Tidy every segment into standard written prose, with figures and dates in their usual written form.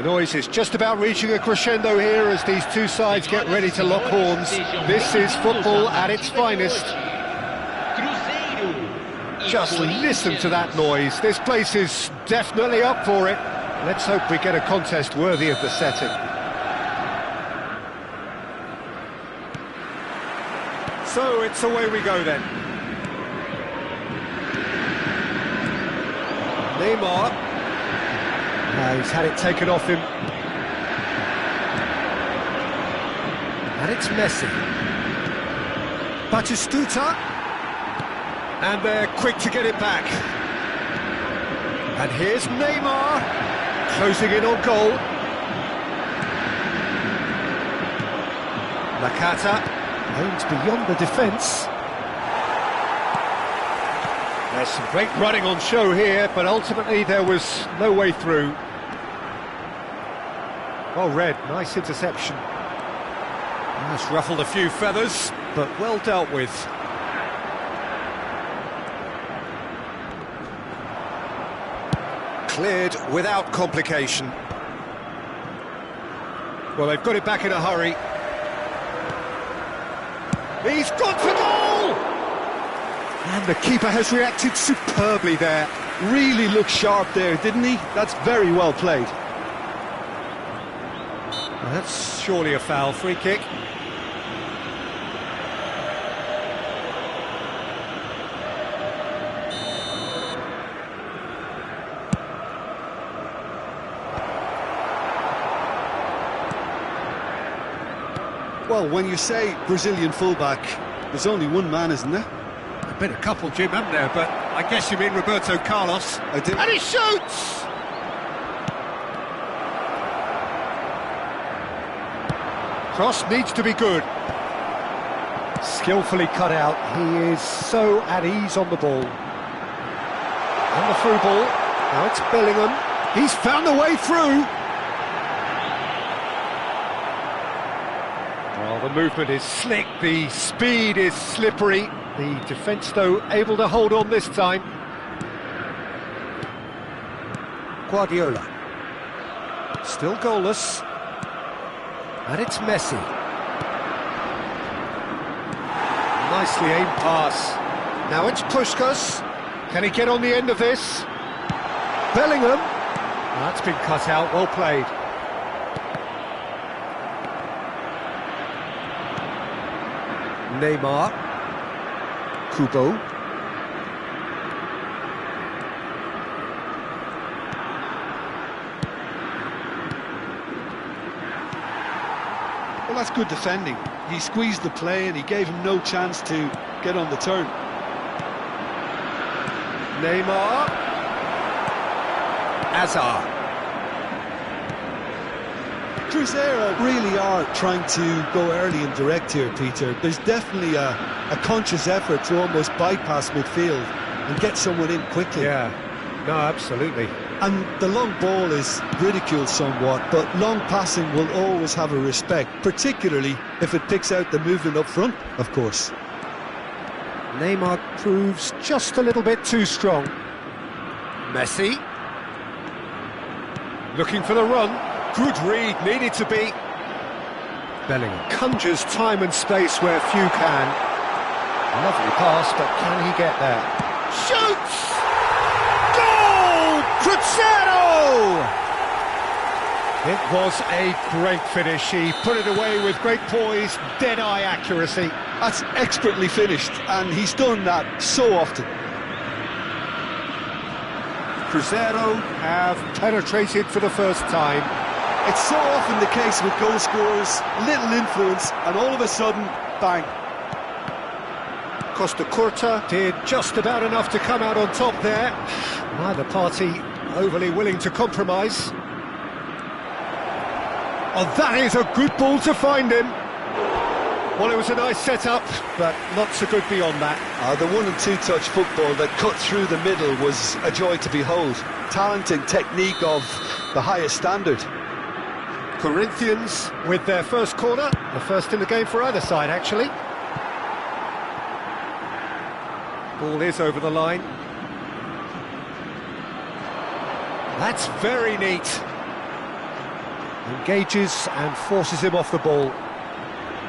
The noise is just about reaching a crescendo here as these two sides get ready to lock horns. This is football at its finest. Just listen to that noise. This place is definitely up for it. Let's hope we get a contest worthy of the setting. So it's away we go then. Neymar. He's had it taken off him. And it's Messi. Batistuta. And they're quick to get it back. And here's Neymar, closing in on goal. Nakata, aimed beyond the defence. There's some great running on show here, but ultimately there was no way through. Well read, nice interception. That's ruffled a few feathers, but well dealt with. Cleared without complication. Well, they've got it back in a hurry. He's gone for goal! And the keeper has reacted superbly there. Really looked sharp there, didn't he? That's very well played. Well, that's surely a foul. Free kick. Well, when you say Brazilian fullback, there's only one man, isn't there? There's been a couple, Jim, haven't there? But I guess you mean Roberto Carlos. I do. And he shoots! Cross needs to be good. Skillfully cut out. He is so at ease on the ball. On the through ball. Now it's Bellingham. He's found a way through. Well, the movement is slick, the speed is slippery. The defence, though, able to hold on this time. Guardiola. Still goalless. And it's Messi. Nicely aimed pass. Now it's Busca. Can he get on the end of this? Bellingham. That's been cut out, well played. Neymar. Kubo. Well, that's good defending. He squeezed the play and he gave him no chance to get on the turn. Neymar. Azar. Cruzeiro really are trying to go early and direct here, Peter. There's definitely a conscious effort to almost bypass midfield and get someone in quickly. Yeah, no, absolutely. And the long ball is ridiculed somewhat, but long passing will always have a respect, particularly if it picks out the movement up front, of course. Neymar proves just a little bit too strong. Messi. Looking for the run. Good read, needed to be. Bellingham conjures time and space where few can. Lovely pass, but can he get there? Shoots! Goal! Cruzeiro! It was a great finish. He put it away with great poise, dead-eye accuracy. That's expertly finished, and he's done that so often. Cruzeiro have penetrated for the first time. It's so often the case with goal scorers, little influence, and all of a sudden, bang. Costa Curta did just about enough to come out on top there. Neither party overly willing to compromise. Oh, that is a good ball to find him. Well, it was a nice setup, but not so good beyond that. The one and two touch football that cut through the middle was a joy to behold. Talent and technique of the highest standard. Corinthians with their first corner, the first in the game for either side, actually. Ball is over the line. That's very neat. Engages and forces him off the ball.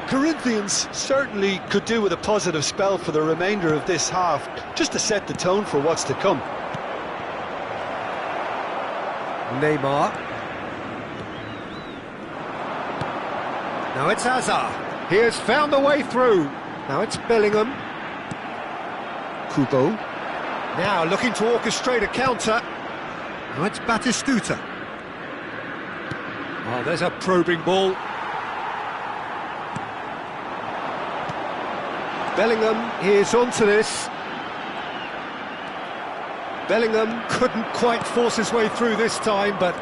Corinthians certainly could do with a positive spell for the remainder of this half, just to set the tone for what's to come. Neymar. Now it's Hazard. He has found the way through. Now it's Bellingham. Kubo. Now looking to orchestrate a counter. Now it's Batistuta. Oh, there's a probing ball. Bellingham is onto this. Bellingham couldn't quite force his way through this time, but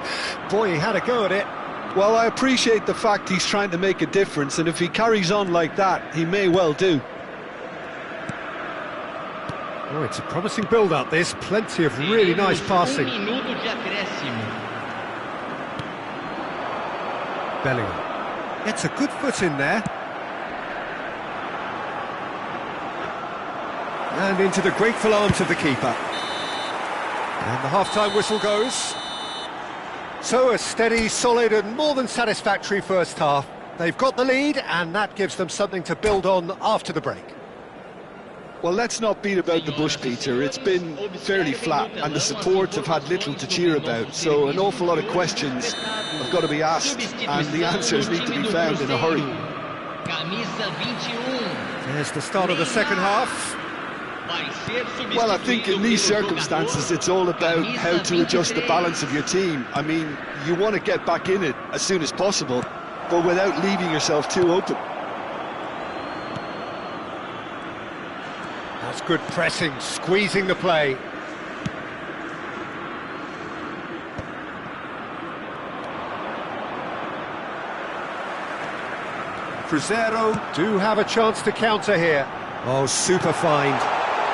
boy, he had a go at it. Well, I appreciate the fact he's trying to make a difference, and if he carries on like that, he may well do. Oh, it's a promising build-up, this. Plenty of really nice passing. Bellingham gets a good foot in there. And into the grateful arms of the keeper. And the half-time whistle goes. So a steady, solid and more than satisfactory first half. They've got the lead and that gives them something to build on after the break. Well, let's not beat about the bush, Peter. It's been fairly flat and the support have had little to cheer about. So an awful lot of questions have got to be asked and the answers need to be found in a hurry. There's the start of the second half. Well, I think in these circumstances it's all about how to adjust the balance of your team. I mean, you want to get back in it as soon as possible, but without leaving yourself too open. That's good pressing, squeezing the play. Cruzeiro do have a chance to counter here. Oh, super find.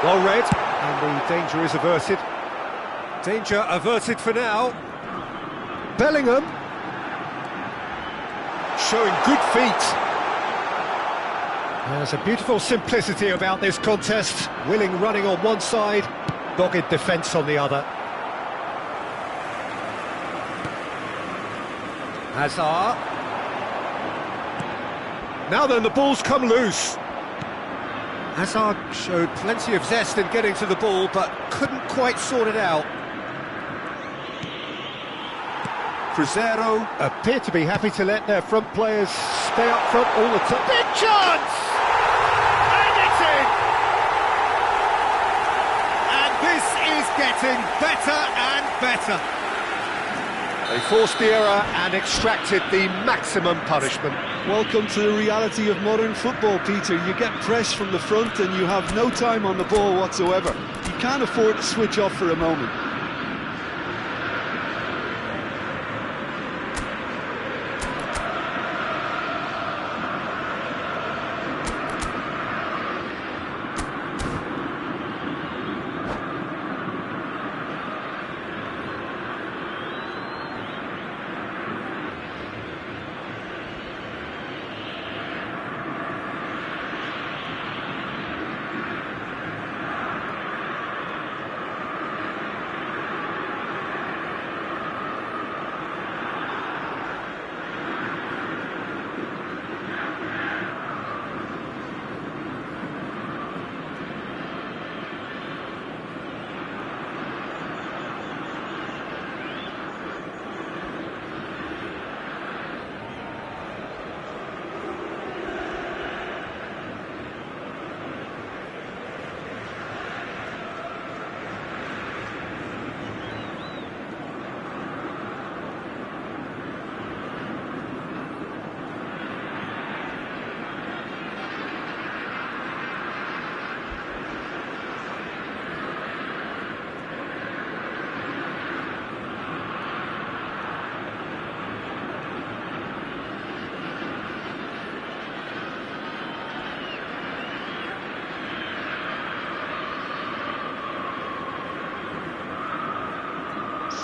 Well read, and the danger is averted. Danger averted for now. Bellingham. Showing good feet. There's a beautiful simplicity about this contest. Willing running on one side, dogged defence on the other. Hazard. Now then, the ball's come loose. Hazard showed plenty of zest in getting to the ball, but couldn't quite sort it out. Cruzeiro appear to be happy to let their front players stay up front all the time. Big chance! And it's in! And this is getting better and better. They forced the error and extracted the maximum punishment. Welcome to the reality of modern football, Peter. You get pressed from the front and you have no time on the ball whatsoever. You can't afford to switch off for a moment.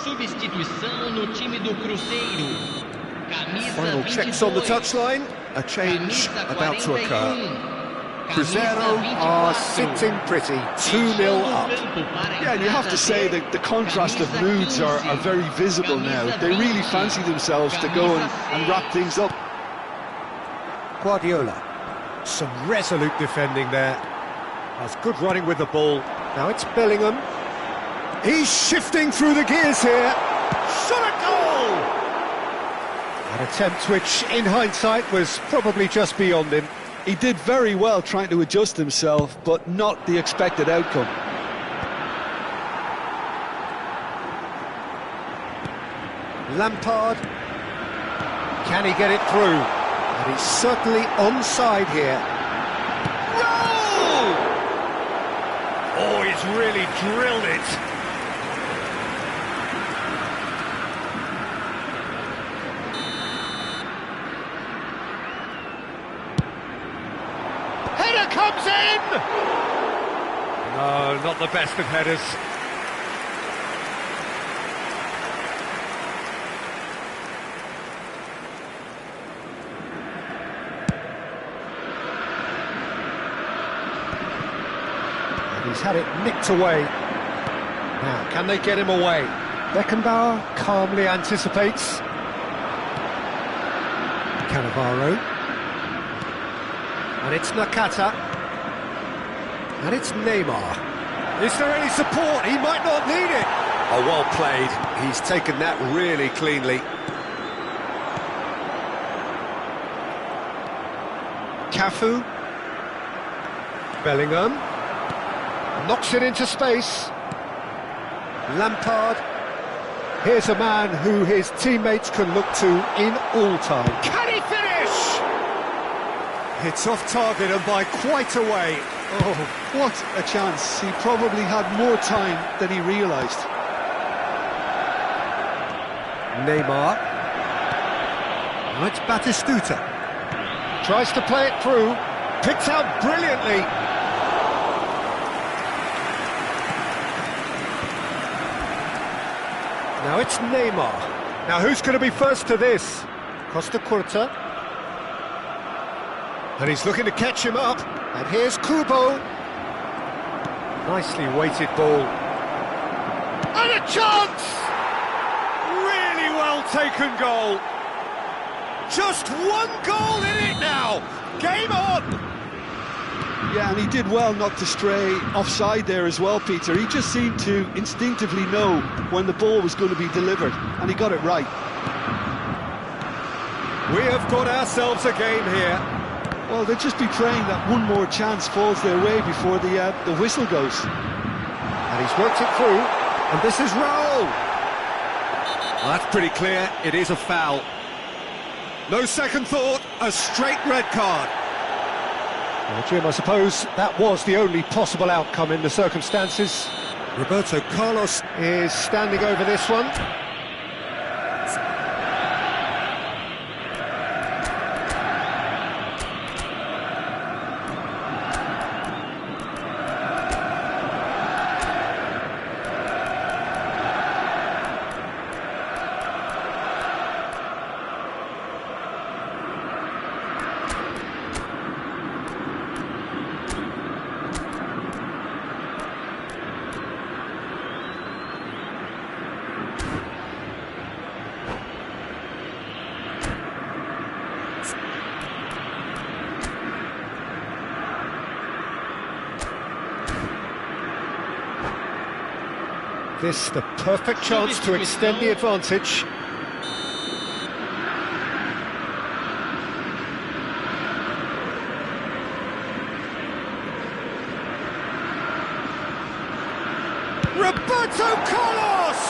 Substituição no time do Cruzeiro. Final checks on the touchline. A change about to occur. Cruzeiro are sitting pretty, 2-0 up. Yeah, and you have to say that the contrast of moods are very visible now. They really fancy themselves to go and wrap things up. Guardiola, some resolute defending there. That's good running with the ball. Now it's Bellingham. He's shifting through the gears here. Shot a goal! An attempt which, in hindsight, was probably just beyond him. He did very well trying to adjust himself, but not the expected outcome. Lampard. Can he get it through? And he's certainly onside here. Goal! Oh, he's really drilled it. Header comes in! No, not the best of headers. He's had it nicked away. Now, can they get him away? Beckenbauer calmly anticipates. Cannavaro. And it's Nakata. And it's Neymar. Is there any support? He might not need it. Oh, well played. He's taken that really cleanly. Cafu. Bellingham. Knocks it into space. Lampard. Here's a man who his teammates can look to in all time. Can he finish? It's off target and by quite a way. Oh, what a chance. He probably had more time than he realised. Neymar. Now it's Batistuta. Tries to play it through. Picked out brilliantly. Now it's Neymar. Now who's going to be first to this? Costa Curta. And he's looking to catch him up. And here's Kubo. Nicely weighted ball. And a chance! Really well taken goal. Just one goal in it now. Game on! Yeah, and he did well not to stray offside there as well, Peter. He just seemed to instinctively know when the ball was going to be delivered, and he got it right. We have got ourselves a game here. Well, they'll just be praying that one more chance falls their way before the whistle goes. And he's worked it through, and this is Raul. Well, that's pretty clear, it is a foul. No second thought, a straight red card. Well, Jim, I suppose that was the only possible outcome in the circumstances. Roberto Carlos is standing over this one. This the perfect chance to extend the advantage. Roberto Carlos!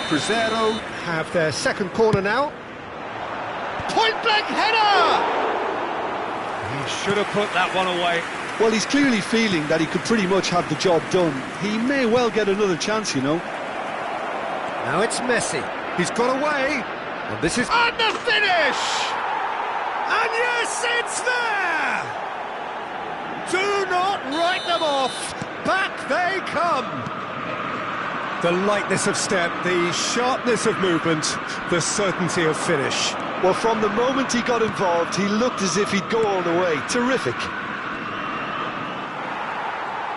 Cruzeiro have their second corner now. Point-blank header! He should have put that one away. Well, he's clearly feeling that he could pretty much have the job done. He may well get another chance, you know. Now it's Messi. He's got away. And this is... And the finish! And yes, it's there! Do not write them off. Back they come. The lightness of step, the sharpness of movement, the certainty of finish. Well, from the moment he got involved, he looked as if he'd go all the way. Terrific.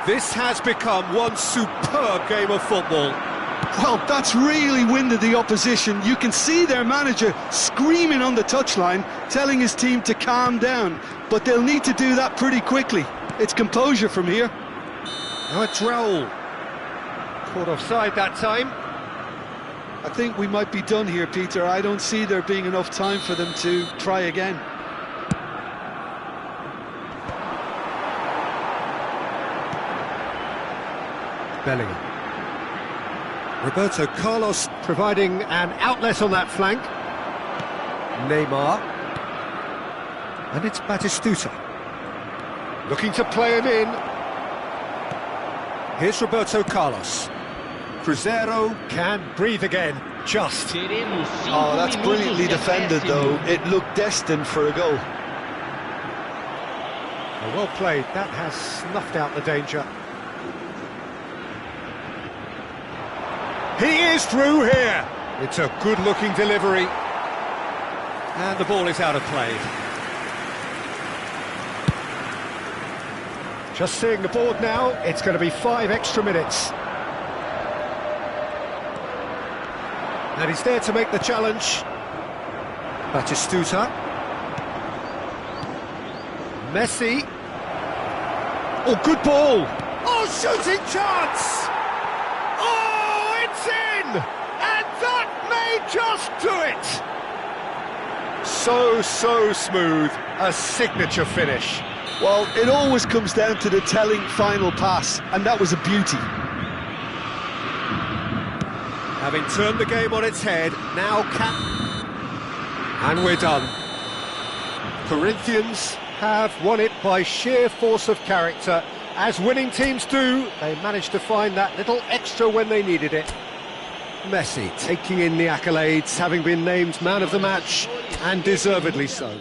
This has become one superb game of football. Well, that's really winded the opposition. You can see their manager screaming on the touchline, telling his team to calm down. But they'll need to do that pretty quickly. It's composure from here. Now it's Raul. Caught offside that time. I think we might be done here, Peter. I don't see there being enough time for them to try again. Bellingham. Roberto Carlos providing an outlet on that flank. Neymar. And it's Batistuta. Looking to play him in. Here's Roberto Carlos. Cruzeiro can breathe again, just. Oh, that's brilliantly defended, though. It looked destined for a goal. Well played, that has snuffed out the danger. He is through here. It's a good-looking delivery. And the ball is out of play. Just seeing the board now, it's going to be 5 extra minutes. And he's there to make the challenge. Batistuta. Messi. Oh, good ball. Oh, shooting chance! Oh, it's in! And that may just do it! So smooth. A signature finish. Well, it always comes down to the telling final pass, and that was a beauty. Having turned the game on its head, now and we're done. Corinthians have won it by sheer force of character. As winning teams do, they managed to find that little extra when they needed it. Messi taking in the accolades, having been named man of the match, and deservedly so.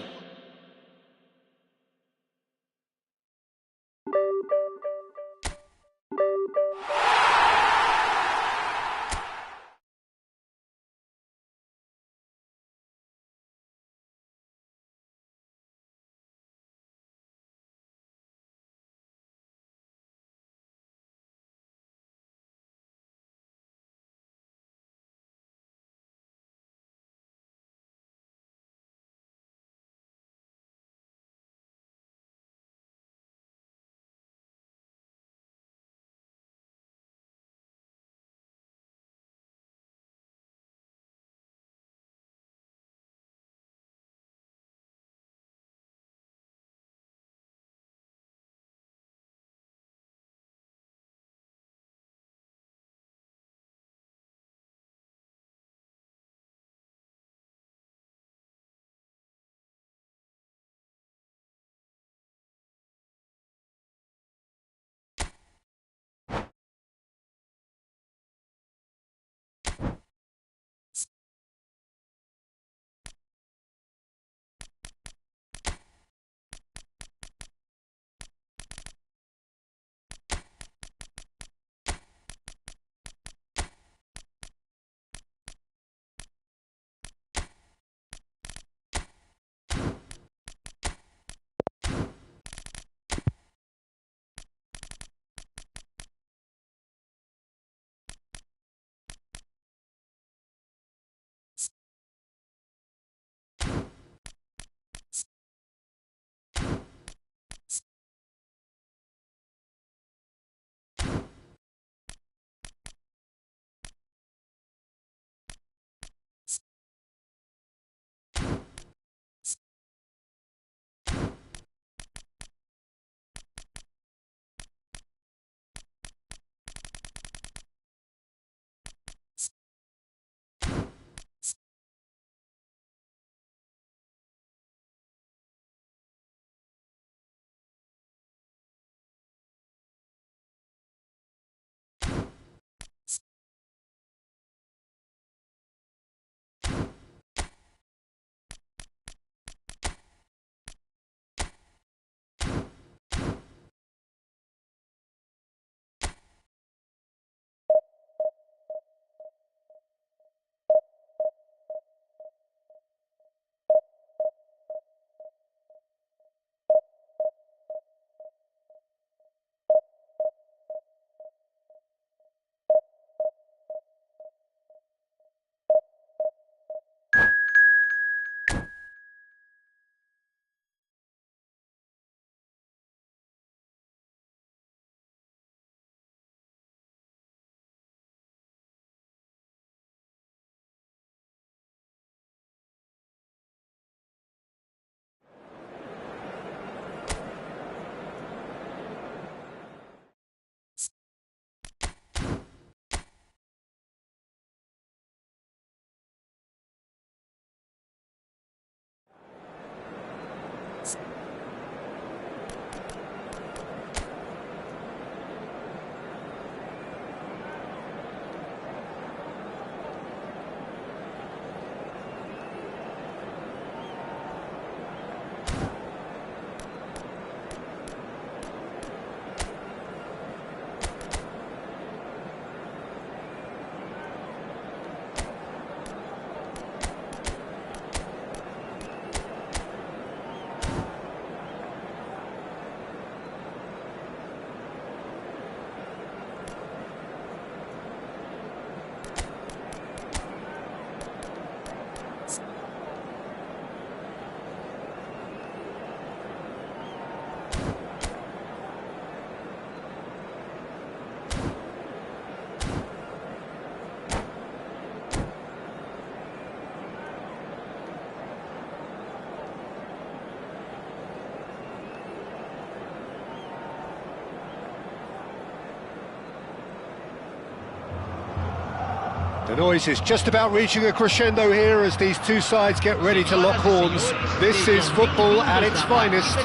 The noise is just about reaching a crescendo here as these two sides get ready to lock horns. This is football at its finest.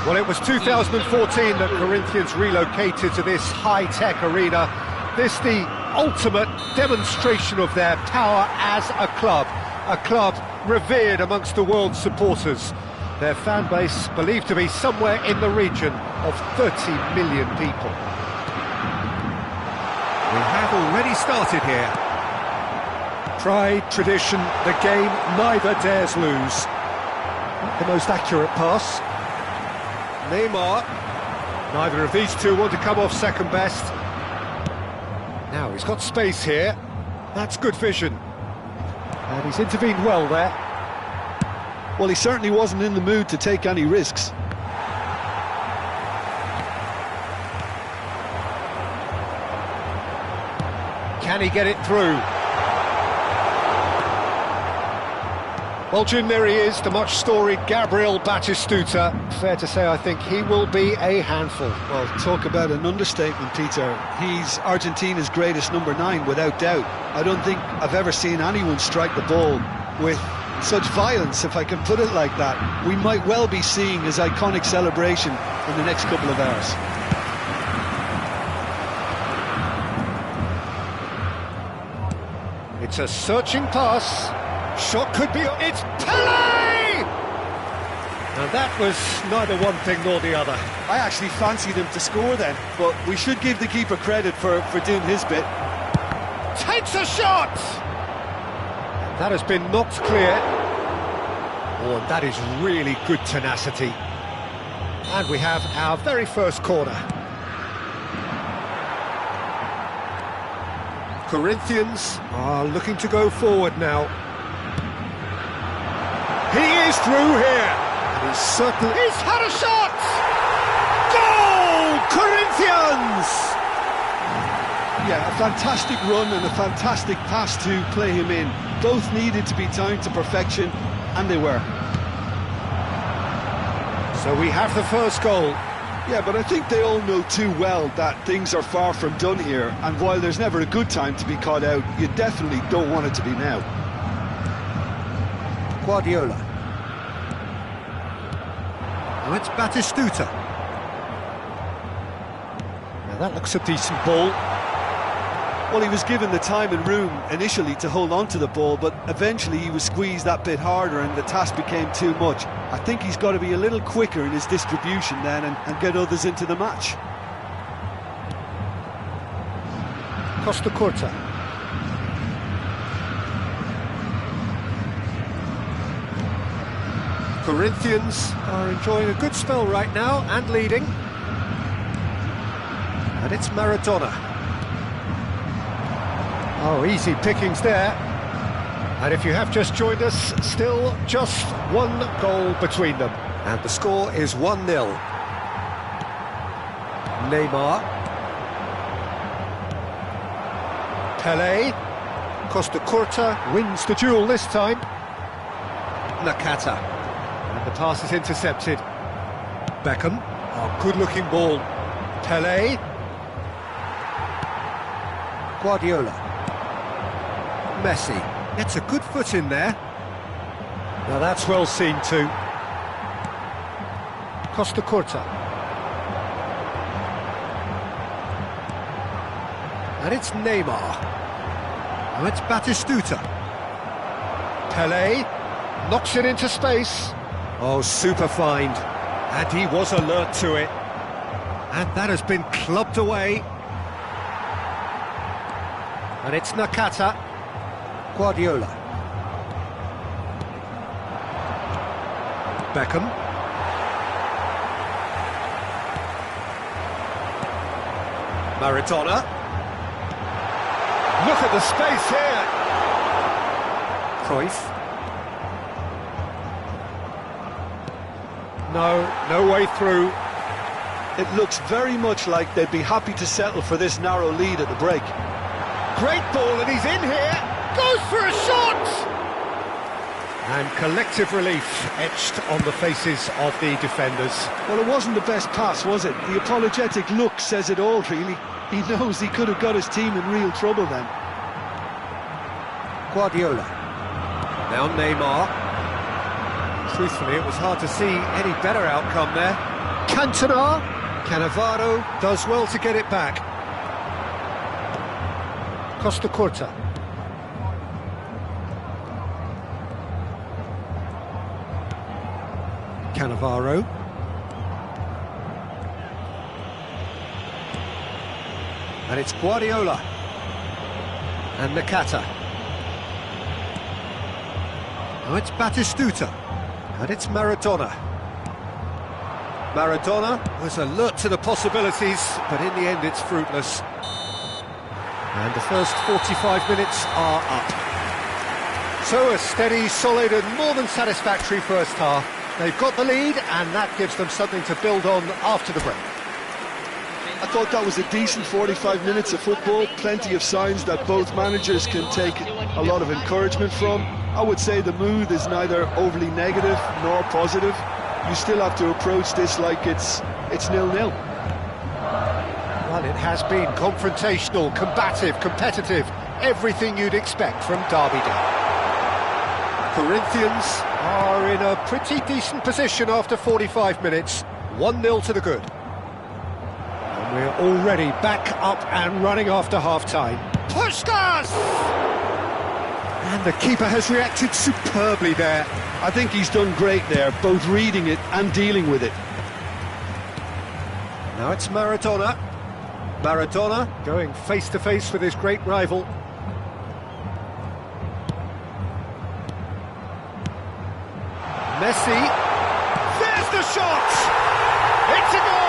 Well, it was 2014 that Corinthians relocated to this high-tech arena. This the ultimate demonstration of their power as a club revered amongst the world's supporters. Their fan base believed to be somewhere in the region of 30 million people. We have already started here. Pride, tradition, the game neither dares lose. Not the most accurate pass. Neymar. Neither of these two want to come off second best. Now he's got space here. That's good vision. And he's intervened well there. Well, he certainly wasn't in the mood to take any risks. Can he get it through? Well, Jim, there he is, the much-storied Gabriel Batistuta. Fair to say, I think he will be a handful. Well, talk about an understatement, Peter. He's Argentina's greatest number 9, without doubt. I don't think I've ever seen anyone strike the ball with such violence, if I can put it like that. We might well be seeing his iconic celebration in the next couple of hours. It's a searching pass. Shot could be... It's Pelé! And that was neither one thing nor the other. I actually fancied him to score then, but we should give the keeper credit for doing his bit. Takes a shot! That has been knocked clear. Oh, and that is really good tenacity. And we have our very first corner. Corinthians are looking to go forward now. He is through here. And he's certainly... He's had a shot! Goal! Corinthians! Yeah, a fantastic run and a fantastic pass to play him in. Both needed to be timed to perfection, and they were. So we have the first goal. Yeah, but I think they all know too well that things are far from done here, and while there's never a good time to be caught out, you definitely don't want it to be now. Guardiola. Now it's Batistuta. Now that looks a decent ball. Well, he was given the time and room initially to hold on to the ball, but eventually he was squeezed that bit harder and the task became too much. I think he's got to be a little quicker in his distribution then and get others into the match. Costa Curta. Corinthians are enjoying a good spell right now and leading. And it's Maradona. Oh, easy pickings there. And if you have just joined us, still just one goal between them. And the score is 1-0. Neymar. Pelé. Costa Curta wins the duel this time. Nakata. And the pass is intercepted. Beckham. Oh, good-looking ball. Pelé. Guardiola. Messi gets a good foot in there. Now that's well seen too. Costa Curta. And it's Neymar. Now it's Batistuta. Pelé knocks it into space. Oh, super find. And he was alert to it. And that has been clubbed away. And it's Nakata. Guardiola. Beckham. Maradona. Look at the space here. Cruyff. No way through. It looks very much like they'd be happy to settle for this narrow lead at the break. Great ball and he's in here. Goes for a shot! And collective relief etched on the faces of the defenders. Well, it wasn't the best pass, was it? The apologetic look says it all, really. He knows he could have got his team in real trouble then. Guardiola. Now Neymar. Truthfully, it was hard to see any better outcome there. Cantona. Cannavaro does well to get it back. Costa Curta. Cannavaro. And it's Guardiola. And Nakata. Now it's Batistuta. And it's Maradona. Maradona was alert to the possibilities, but in the end it's fruitless. And the first 45 minutes are up. So a steady, solid and more than satisfactory first half. They've got the lead and that gives them something to build on after the break. I thought that was a decent 45 minutes of football, plenty of signs that both managers can take a lot of encouragement from. I would say the mood is neither overly negative nor positive. You still have to approach this like it's 0-0. Well, it has been confrontational, combative, competitive, everything you'd expect from Derby Day. Corinthians are in a pretty decent position after 45 minutes, 1-0 to the good. And we're already back up and running after half-time. Busca! And the keeper has reacted superbly there. I think he's done great there, both reading it and dealing with it. Now it's Maradona. Maradona going face-to-face with his great rival. Messi. There's the shot! It's a goal!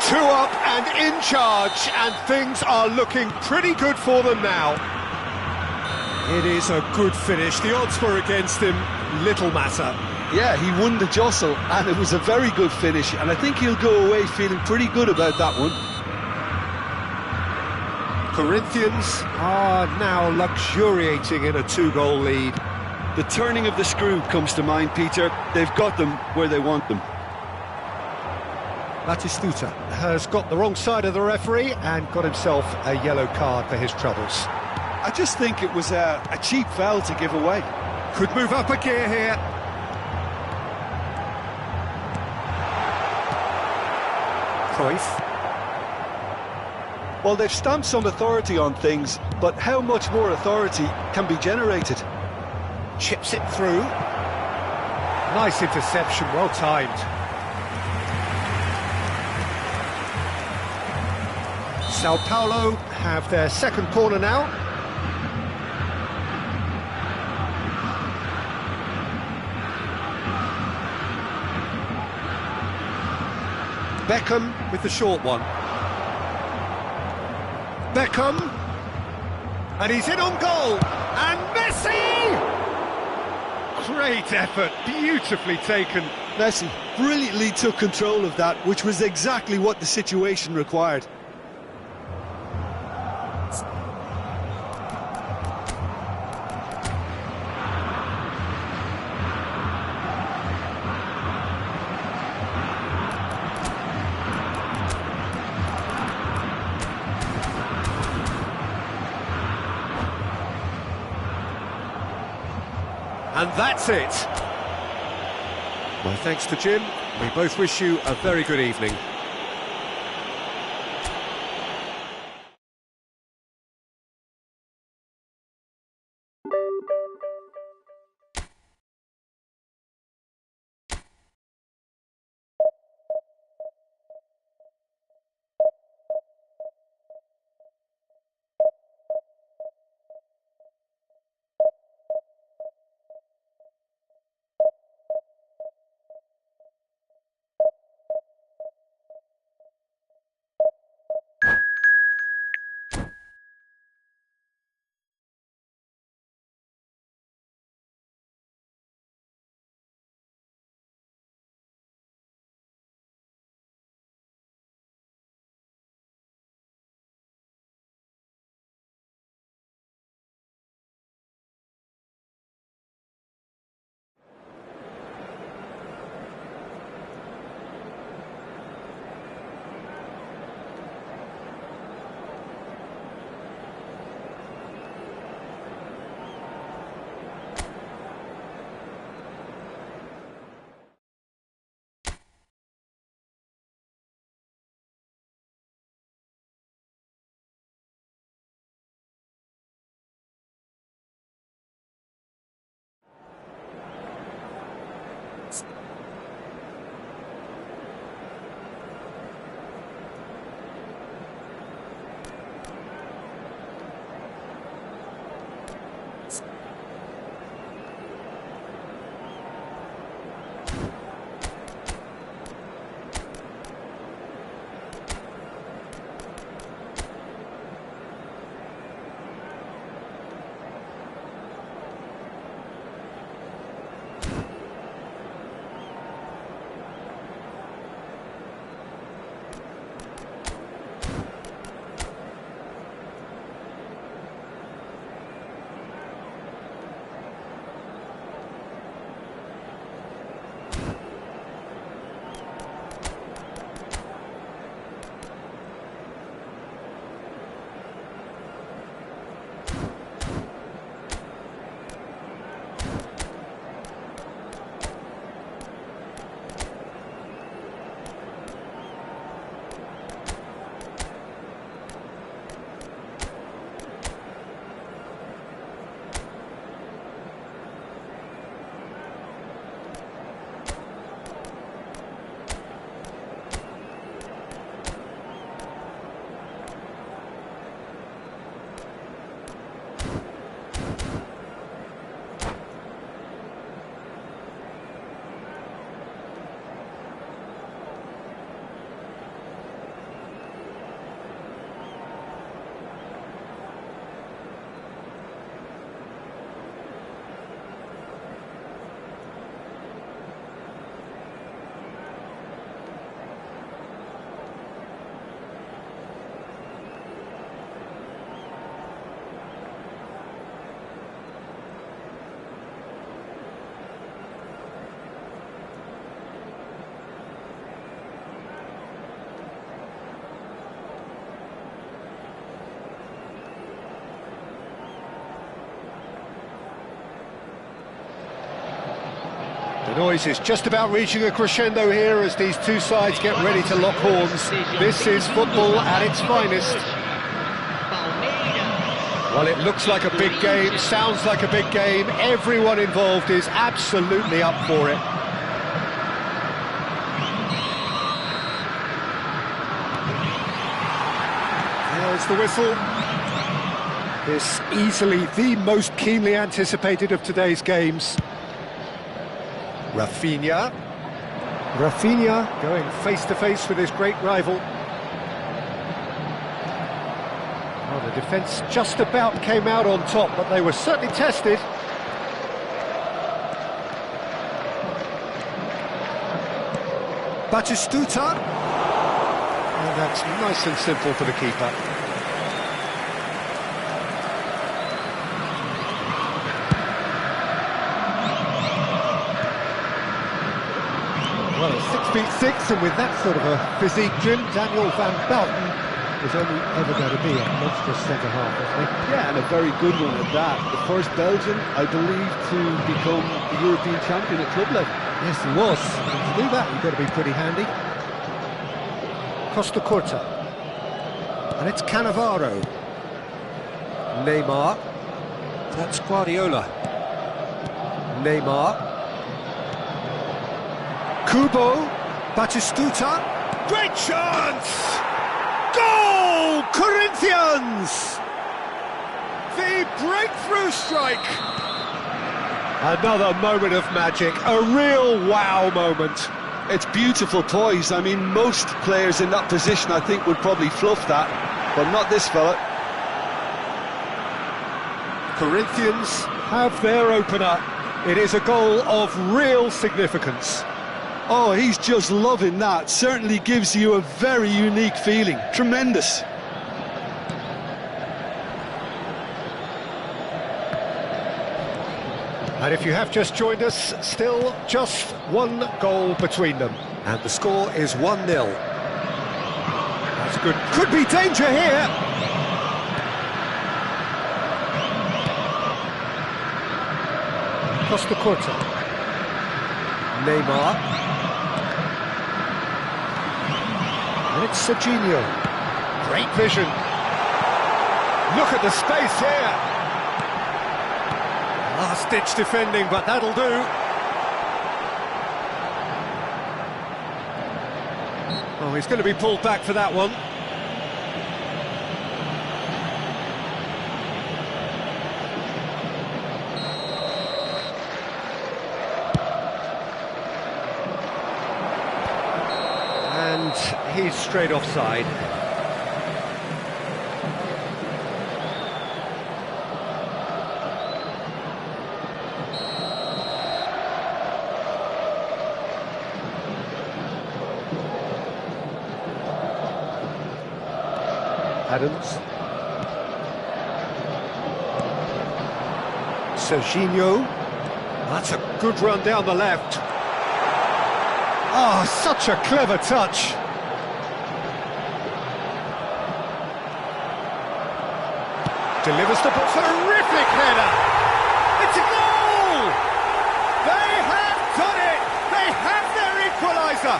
2 up and in charge, and things are looking pretty good for them now. It is a good finish. The odds were against him, little matter. Yeah, he won the jostle, and it was a very good finish, and I think he'll go away feeling pretty good about that one. Corinthians are now luxuriating in a 2-goal lead. The turning of the screw comes to mind, Peter. They've got them where they want them. Batistuta has got the wrong side of the referee and got himself a yellow card for his troubles. I just think it was a cheap foul to give away. Could move up a gear here. Cruyff. Well, they've stamped some authority on things, but how much more authority can be generated? Chips it through. Nice interception, well timed. Sao Paulo have their second corner now. Beckham with the short one. Beckham, and he's in on goal, and Messi! Great effort, beautifully taken. Messi brilliantly took control of that, which was exactly what the situation required. And that's it. My thanks to Jim. We both wish you a very good evening. The noise is just about reaching a crescendo here as these two sides get ready to lock horns. This is football at its finest. Well, it looks like a big game, sounds like a big game. Everyone involved is absolutely up for it. There's the whistle. This easily the most keenly anticipated of today's games. Rafinha going face-to-face with his great rival. Well, the defence just about came out on top, but they were certainly tested. Batistuta. And that's nice and simple for the keeper. Well, 6'6", and with that sort of a physique, Jim, Daniel van Belten is only ever going to be a monstrous centre-half, isn't he? Yeah, and a very good one at that. The first Belgian, I believe, to become the European champion at club level. Yes, he was. And to do that, you've got to be pretty handy. Costa Curta. And it's Cannavaro. Neymar. That's Guardiola. Neymar. Kubo, Batistuta, great chance! Goal! Corinthians! The breakthrough strike! Another moment of magic, a real wow moment. It's beautiful poise. I mean, most players in that position, I think, would probably fluff that, but not this fella. Corinthians have their opener. It is a goal of real significance. Oh, he's just loving that. Certainly gives you a very unique feeling. Tremendous. And if you have just joined us, still just one goal between them. And the score is 1-0. That's good. Could be danger here. Costa Curta. Neymar. And it's Serginho. Great vision. Look at the space here. Last-ditch defending, but that'll do. Oh, he's going to be pulled back for that one. He's straight offside. Adams. Serginho. That's a good run down the left. Oh, such a clever touch. Delivers the ball, terrific header! It's a goal! They have done it! They have their equaliser!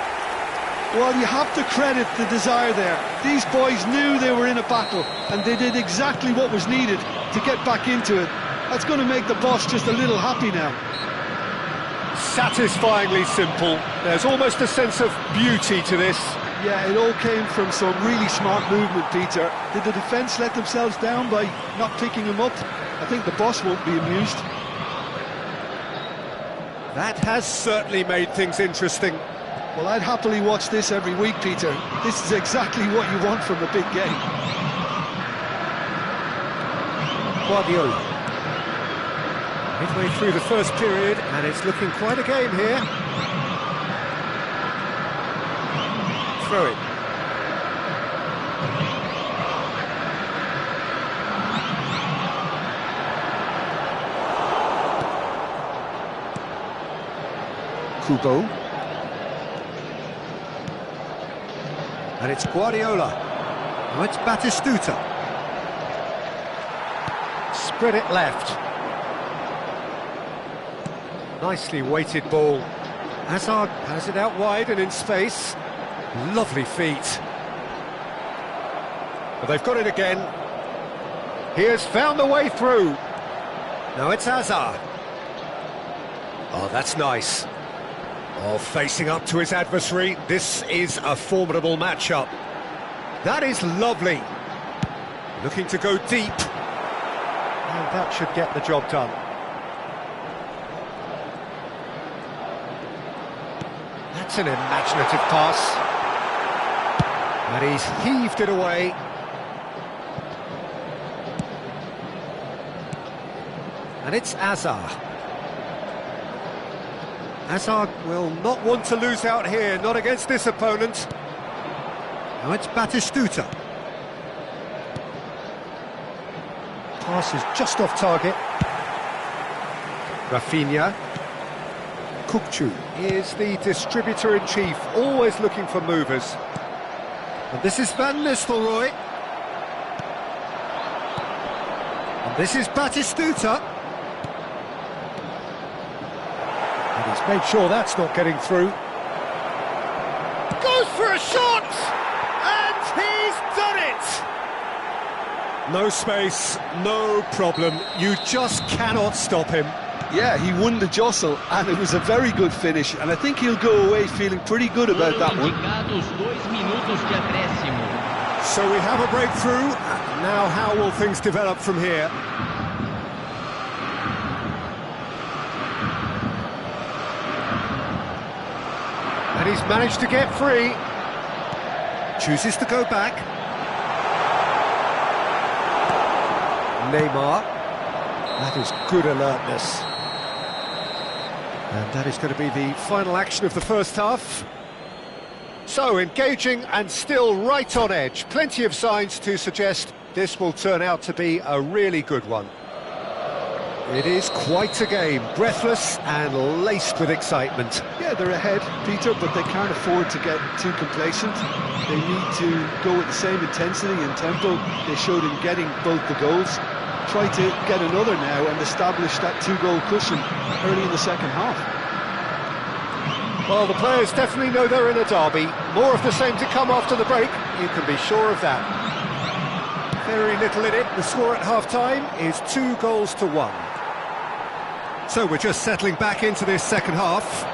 Well, you have to credit the desire there. These boys knew they were in a battle, and they did exactly what was needed to get back into it. That's going to make the boss just a little happy now. Satisfyingly simple. There's almost a sense of beauty to this. Yeah, it all came from some really smart movement, Peter. Did the defence let themselves down by not picking him up? I think the boss won't be amused. That has certainly made things interesting. Well, I'd happily watch this every week, Peter. This is exactly what you want from a big game. Guardiola. Midway through the first period, and it's looking quite a game here. Throw it. Kubo. And it's Guardiola. Oh, it's Batistuta. Spread it left. Nicely weighted ball. Hazard has it out wide and in space. Lovely feet. But they've got it again. He has found the way through. Now it's Hazard. Oh, that's nice. Oh, facing up to his adversary. This is a formidable matchup. That is lovely. Looking to go deep. And that should get the job done. That's an imaginative pass. And he's heaved it away. And it's Hazard. Hazard will not want to lose out here, not against this opponent. Now it's Batistuta. Pass is just off target. Rafinha. Kukçu is the distributor-in-chief, always looking for movers. And this is Van Nistelrooy. And this is Batistuta. And he's made sure that's not getting through. Goes for a shot! And he's done it! No space, no problem. You just cannot stop him. Yeah, he won the jostle, and it was a very good finish, and I think he'll go away feeling pretty good about that one. So we have a breakthrough. Now how will things develop from here? And he's managed to get free. Chooses to go back. Neymar. That is good alertness. And that is going to be the final action of the first half. So, engaging and still right on edge. Plenty of signs to suggest this will turn out to be a really good one. It is quite a game, breathless and laced with excitement. Yeah, they're ahead, Peter, but they can't afford to get too complacent. They need to go with the same intensity and tempo they showed in getting both the goals. Try to get another now and establish that two-goal cushion early in the second half. Well, the players definitely know they're in a derby. More of the same to come after the break, you can be sure of that. Very little in it. The score at half-time is 2-1. So we're just settling back into this second half.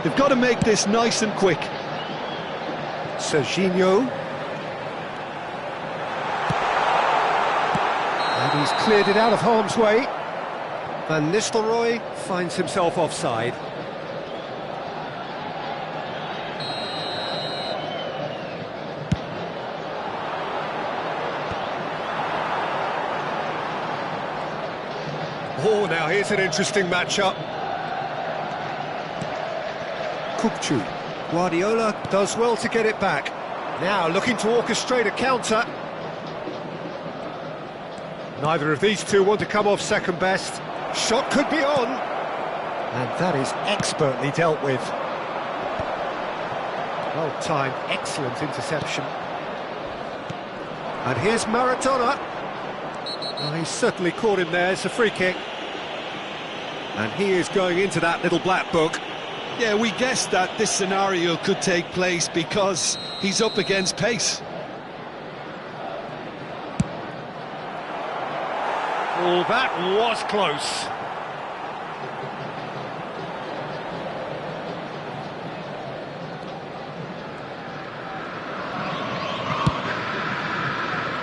They've got to make this nice and quick. Serginho. And he's cleared it out of harm's way. Van Nistelrooy finds himself offside. Oh, now here's an interesting matchup. Kukçu. Guardiola does well to get it back. Now looking to orchestrate a counter. Neither of these two want to come off second best. Shot could be on. And that is expertly dealt with. Well timed, excellent interception. And here's Maradona. Well, he's certainly caught him there. It's a free kick. And he is going into that little black book. Yeah, we guessed that this scenario could take place because he's up against pace. Oh, that was close.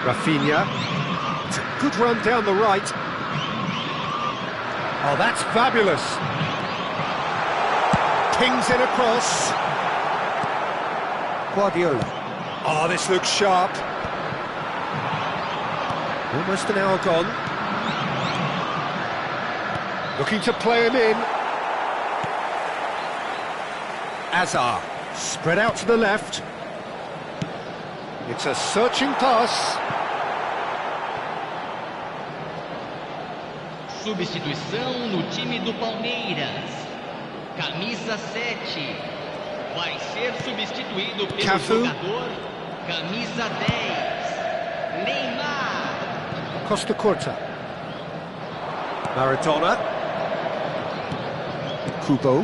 Rafinha. It's a good run down the right. Oh, that's fabulous. Pings in across. Guardiola. Oh, this looks sharp. Almost an hour gone. Looking to play him in. Hazard. Spread out to the left. It's a searching pass. Substituição no time do Palmeiras. Camisa 7. Vai ser substituído pelo Cafu. jogador camisa 10. Neymar. Costa Curta. Maradona. Kubo.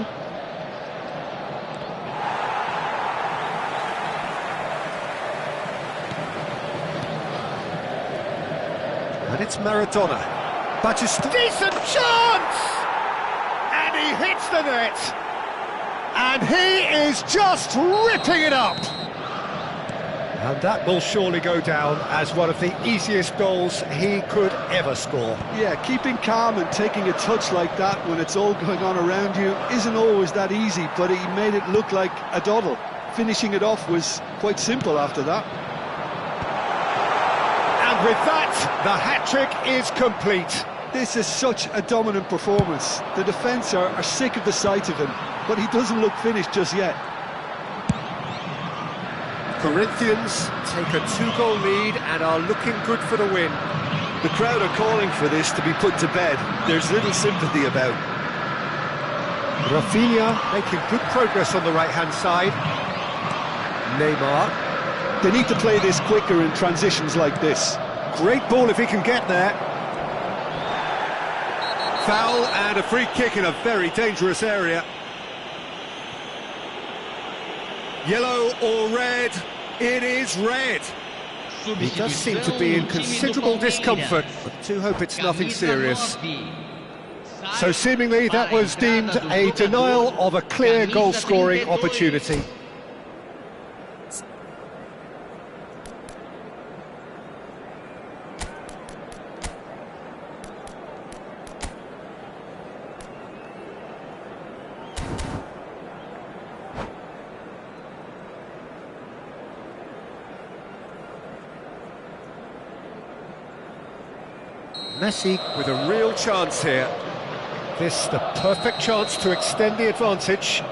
And it's Maradona. Batistuta. Decent chance! And he hits the net. And he is just ripping it up. And that will surely go down as one of the easiest goals he could ever score. Yeah, keeping calm and taking a touch like that when it's all going on around you isn't always that easy, but he made it look like a doddle. Finishing it off was quite simple after that. And with that, the hat-trick is complete. This is such a dominant performance. The defence are sick of the sight of him, but he doesn't look finished just yet. Corinthians take a 2-goal lead and are looking good for the win. The crowd are calling for this to be put to bed. There's little sympathy about. Rafinha making good progress on the right-hand side. Neymar. They need to play this quicker in transitions like this. Great ball if he can get there. Foul and a free kick in a very dangerous area. Yellow or red? It is red. He does seem to be in considerable discomfort, but I do hope it's nothing serious. So seemingly that was deemed a denial of a clear goal-scoring opportunity. Messi with a real chance here. This the perfect chance to extend the advantage.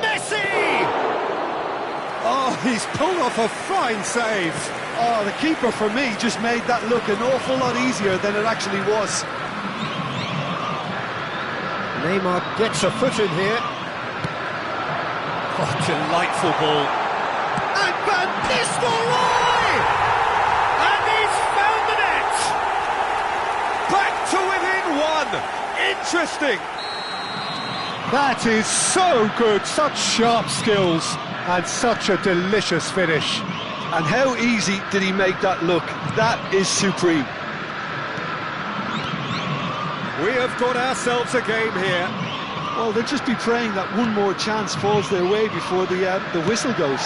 Messi! Oh, he's pulled off a fine save. Oh, the keeper for me just made that look an awful lot easier than it actually was. Neymar gets a foot in here. Oh, delightful ball. And Van Nistelrooy! And he's found the net! Back to within one! Interesting! That is so good, such sharp skills, and such a delicious finish. And how easy did he make that look? That is supreme. We have got ourselves a game here. Well, they'll just be praying that one more chance falls their way before the whistle goes.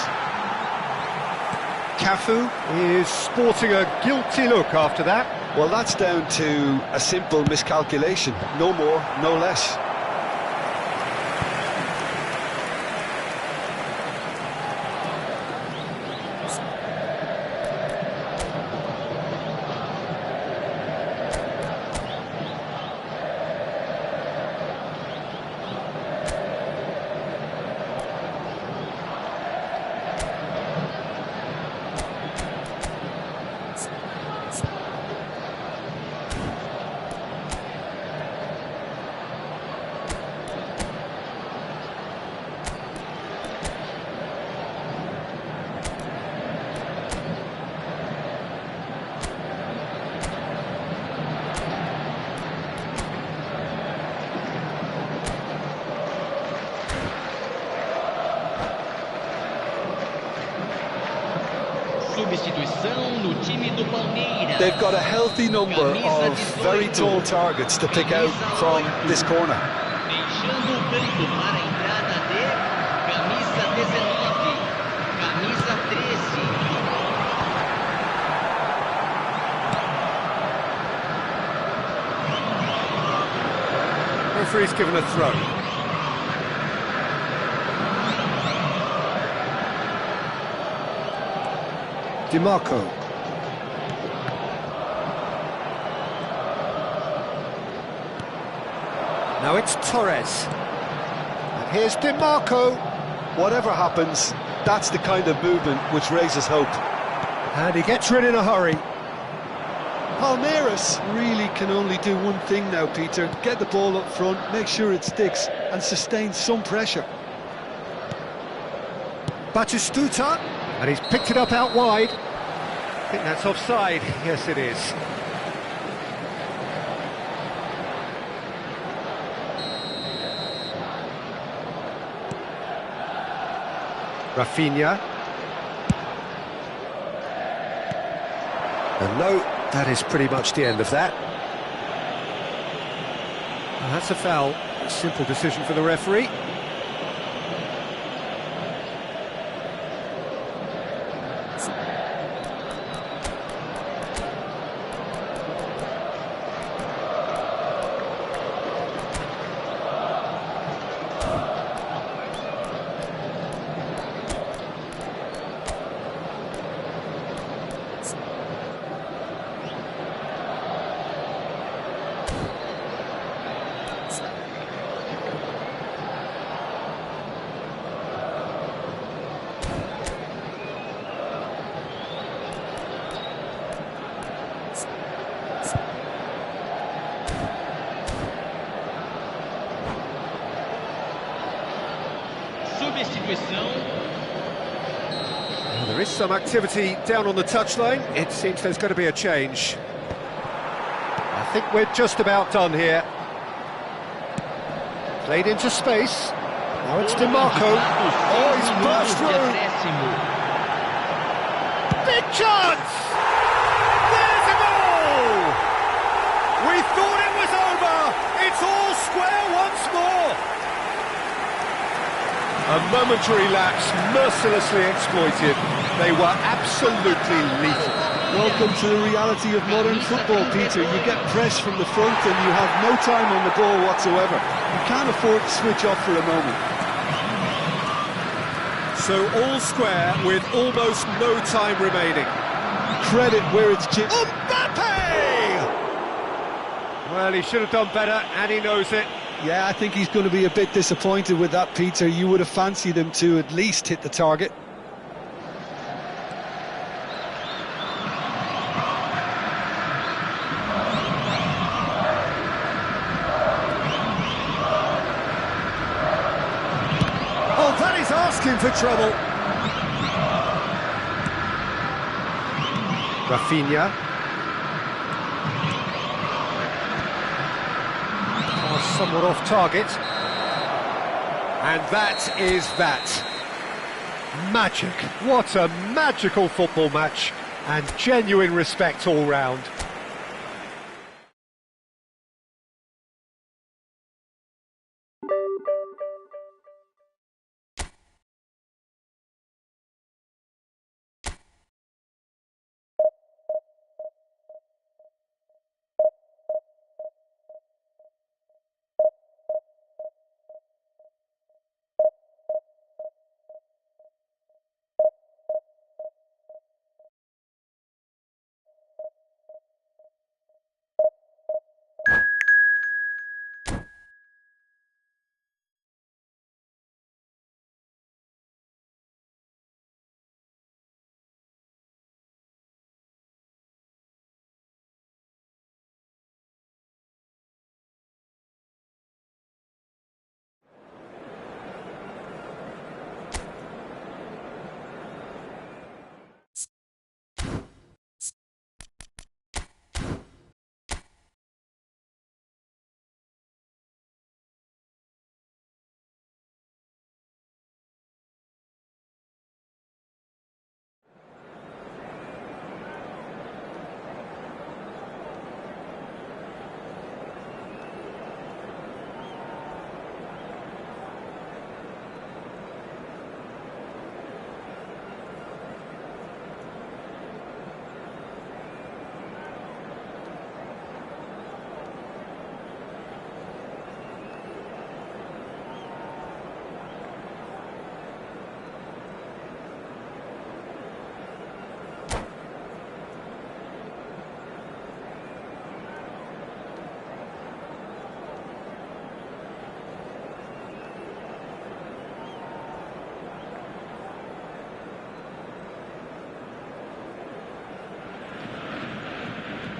Cafu is sporting a guilty look after that. Well, that's down to a simple miscalculation. No more, no less. Substituição no time do Palmeiras. They've got a healthy number of very tall targets to pick out from this corner. Deixando o campo para a entrada de camisa 19, camisa 13. Referee's given a throw. DiMarco. Now it's Torres. And here's DiMarco. Whatever happens, that's the kind of movement which raises hope. And he gets rid in a hurry. Palmeiras really can only do one thing now, Peter. Get the ball up front, make sure it sticks, and sustain some pressure. Batistuta. And he's picked it up out wide. I think that's offside. Yes, it is. Rafinha. And no, that is pretty much the end of that. And that's a foul. A simple decision for the referee. Well, there is some activity down on the touchline. It seems there's going to be a change. I think we're just about done here. Played into space. Now it's DeMarco. Oh, he's burst through. Big chance! There's a goal! We thought it was over. It's all square once more. A momentary lapse, mercilessly exploited. They were absolutely lethal. Welcome to the reality of modern football, Peter. You get pressed from the front and you have no time on the ball whatsoever. You can't afford to switch off for a moment. So all square with almost no time remaining. Credit where it's due. Mbappe! Well, he should have done better, and he knows it. Yeah, I think he's going to be a bit disappointed with that, Peter. You would have fancied him to at least hit the target. Oh, that is asking for trouble. Rafinha. Somewhat off target, and that is that. Magic. What a magical football match, and genuine respect all round.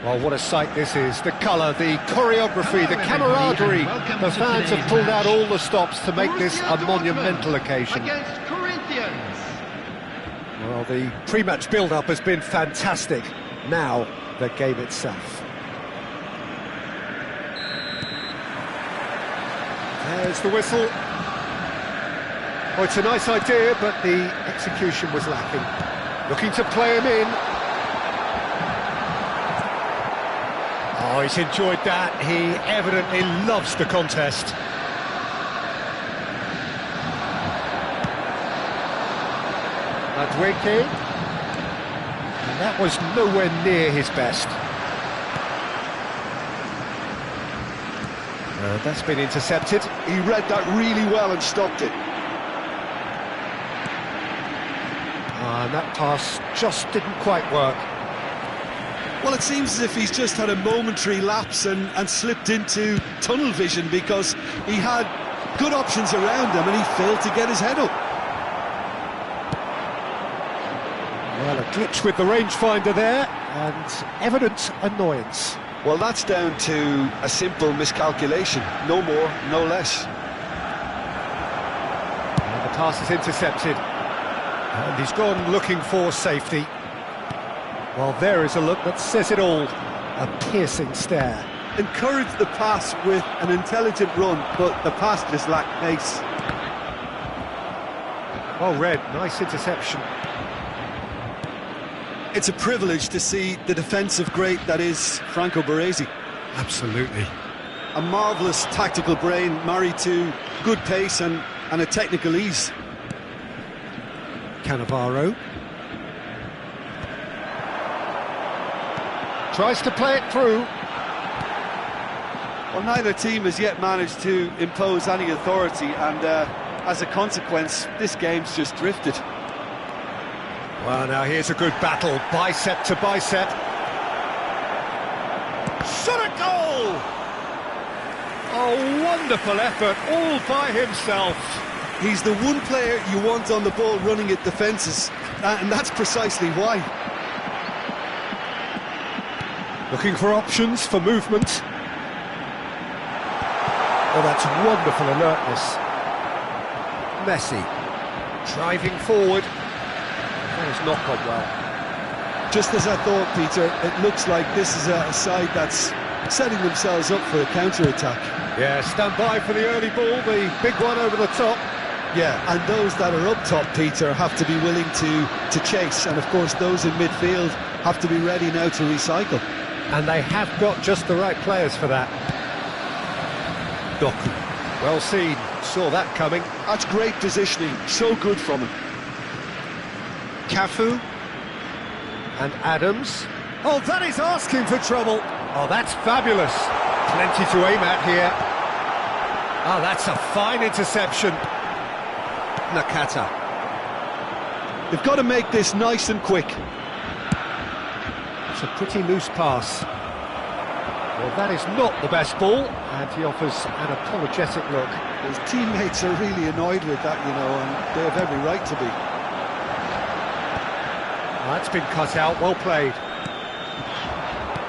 Well, what a sight this is. The colour, the choreography, the camaraderie. The fans have pulled out all the stops to make this a monumental occasion. Against Corinthians. Well, Well, the pre-match build-up has been fantastic. Now, the game itself. There's the whistle. Oh, it's a nice idea, but the execution was lacking. Looking to play him in. Oh, he's enjoyed that. He evidently loves the contest. Madweke. And that was nowhere near his best. That's been intercepted. He read that really well and stopped it. And that pass just didn't quite work. Well, it seems as if he's just had a momentary lapse and slipped into tunnel vision, because he had good options around him and he failed to get his head up. Well, a glitch with the rangefinder there, and evident annoyance. Well, that's down to a simple miscalculation. No more, no less. And the pass is intercepted. And he's gone looking for safety. Well, there is a look that says it all. A piercing stare. Encouraged the pass with an intelligent run, but the pass just lacked pace. Well read, nice interception. It's a privilege to see the defensive great that is Franco Baresi. Absolutely. A marvellous tactical brain married to good pace and a technical ease. Cannavaro. Tries to play it through. Well, neither team has yet managed to impose any authority, and as a consequence, this game's just drifted. Well, now here's a good battle, bicep to bicep. Shot at goal! Oh, wonderful effort, all by himself. He's the one player you want on the ball running at defences, and that's precisely why. Looking for options for movement. Oh, that's wonderful alertness. Messi, driving forward. That has not gone well. Just as I thought, Peter, it looks like this is a side that's setting themselves up for a counter-attack. Yeah, stand by for the early ball, the big one over the top. Yeah, and those that are up top, Peter, have to be willing to chase, and of course those in midfield have to be ready now to recycle. And they have got just the right players for that. Doku, well seen, saw that coming. That's great positioning, so good from him. Cafu and Adams. Oh, that is asking for trouble. Oh, that's fabulous. Plenty to aim at here. Oh, that's a fine interception. Nakata. They've got to make this nice and quick. It's a pretty loose pass. Well, that is not the best ball, and he offers an apologetic look. His teammates are really annoyed with that, you know, and they have every right to be. Oh, that's been cut out, well played.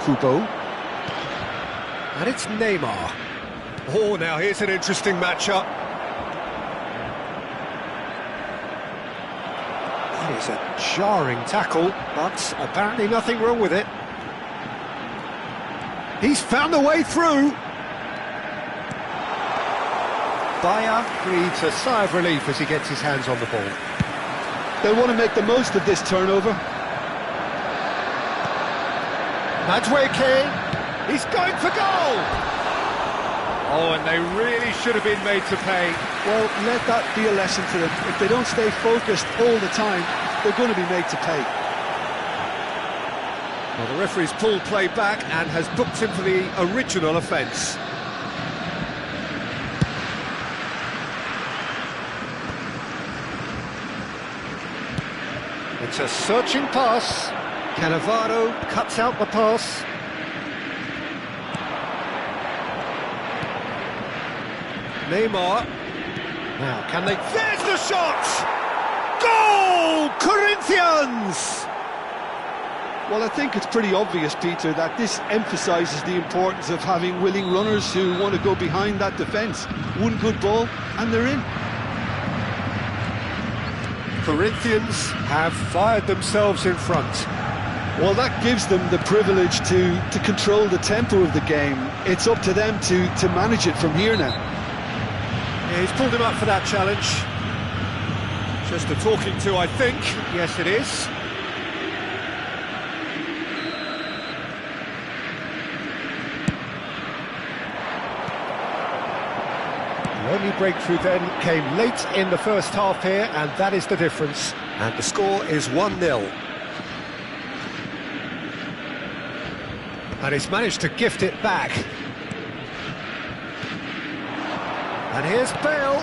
Kubo. And it's Neymar. Oh, now here's an interesting matchup. That is a jarring tackle, but apparently nothing wrong with it. He's found a way through. Bayer breathes a sigh of relief as he gets his hands on the ball. They'll want to make the most of this turnover. Madweke, he's going for goal! Oh, and they really should have been made to pay. Well, let that be a lesson to them. If they don't stay focused all the time, they're going to be made to pay. Well, the referee's pulled play back and has booked him for the original offence. It's a searching pass. Cannavaro cuts out the pass. Neymar. Now, can they... There's the shot! Goal! Corinthians! Well, I think it's pretty obvious, Peter, that this emphasises the importance of having willing runners who want to go behind that defence. One good ball, and they're in. Corinthians have fired themselves in front. Well, that gives them the privilege to control the tempo of the game. It's up to them to manage it from here now. Yeah, he's pulled him up for that challenge. Just a talking to, I think. Yes, it is. The only breakthrough then came late in the first half here, and that is the difference. And the score is 1-0. And he's managed to gift it back. And here's Bale.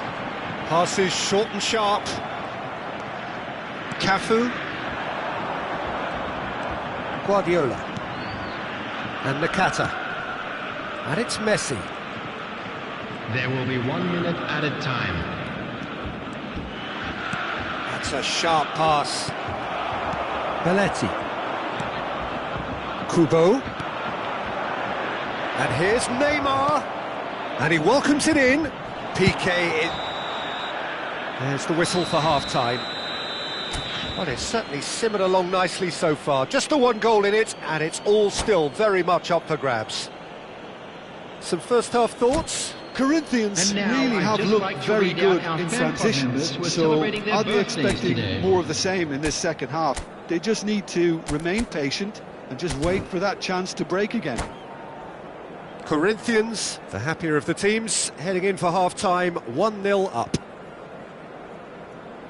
Passes short and sharp. Cafu. Guardiola. And Nakata. And it's Messi. There will be 1 minute added time. That's a sharp pass. Belletti. Kubo. And here's Neymar. And he welcomes it in. PK in. There's the whistle for half-time. Well, it's certainly simmered along nicely so far. Just the one goal in it, and it's all still very much up for grabs. Some first-half thoughts? Corinthians really have looked very good in transitions, so I'll be expecting more of the same in this second half. They just need to remain patient and just wait for that chance to break again. Corinthians, the happier of the teams, heading in for half-time, 1-0 up.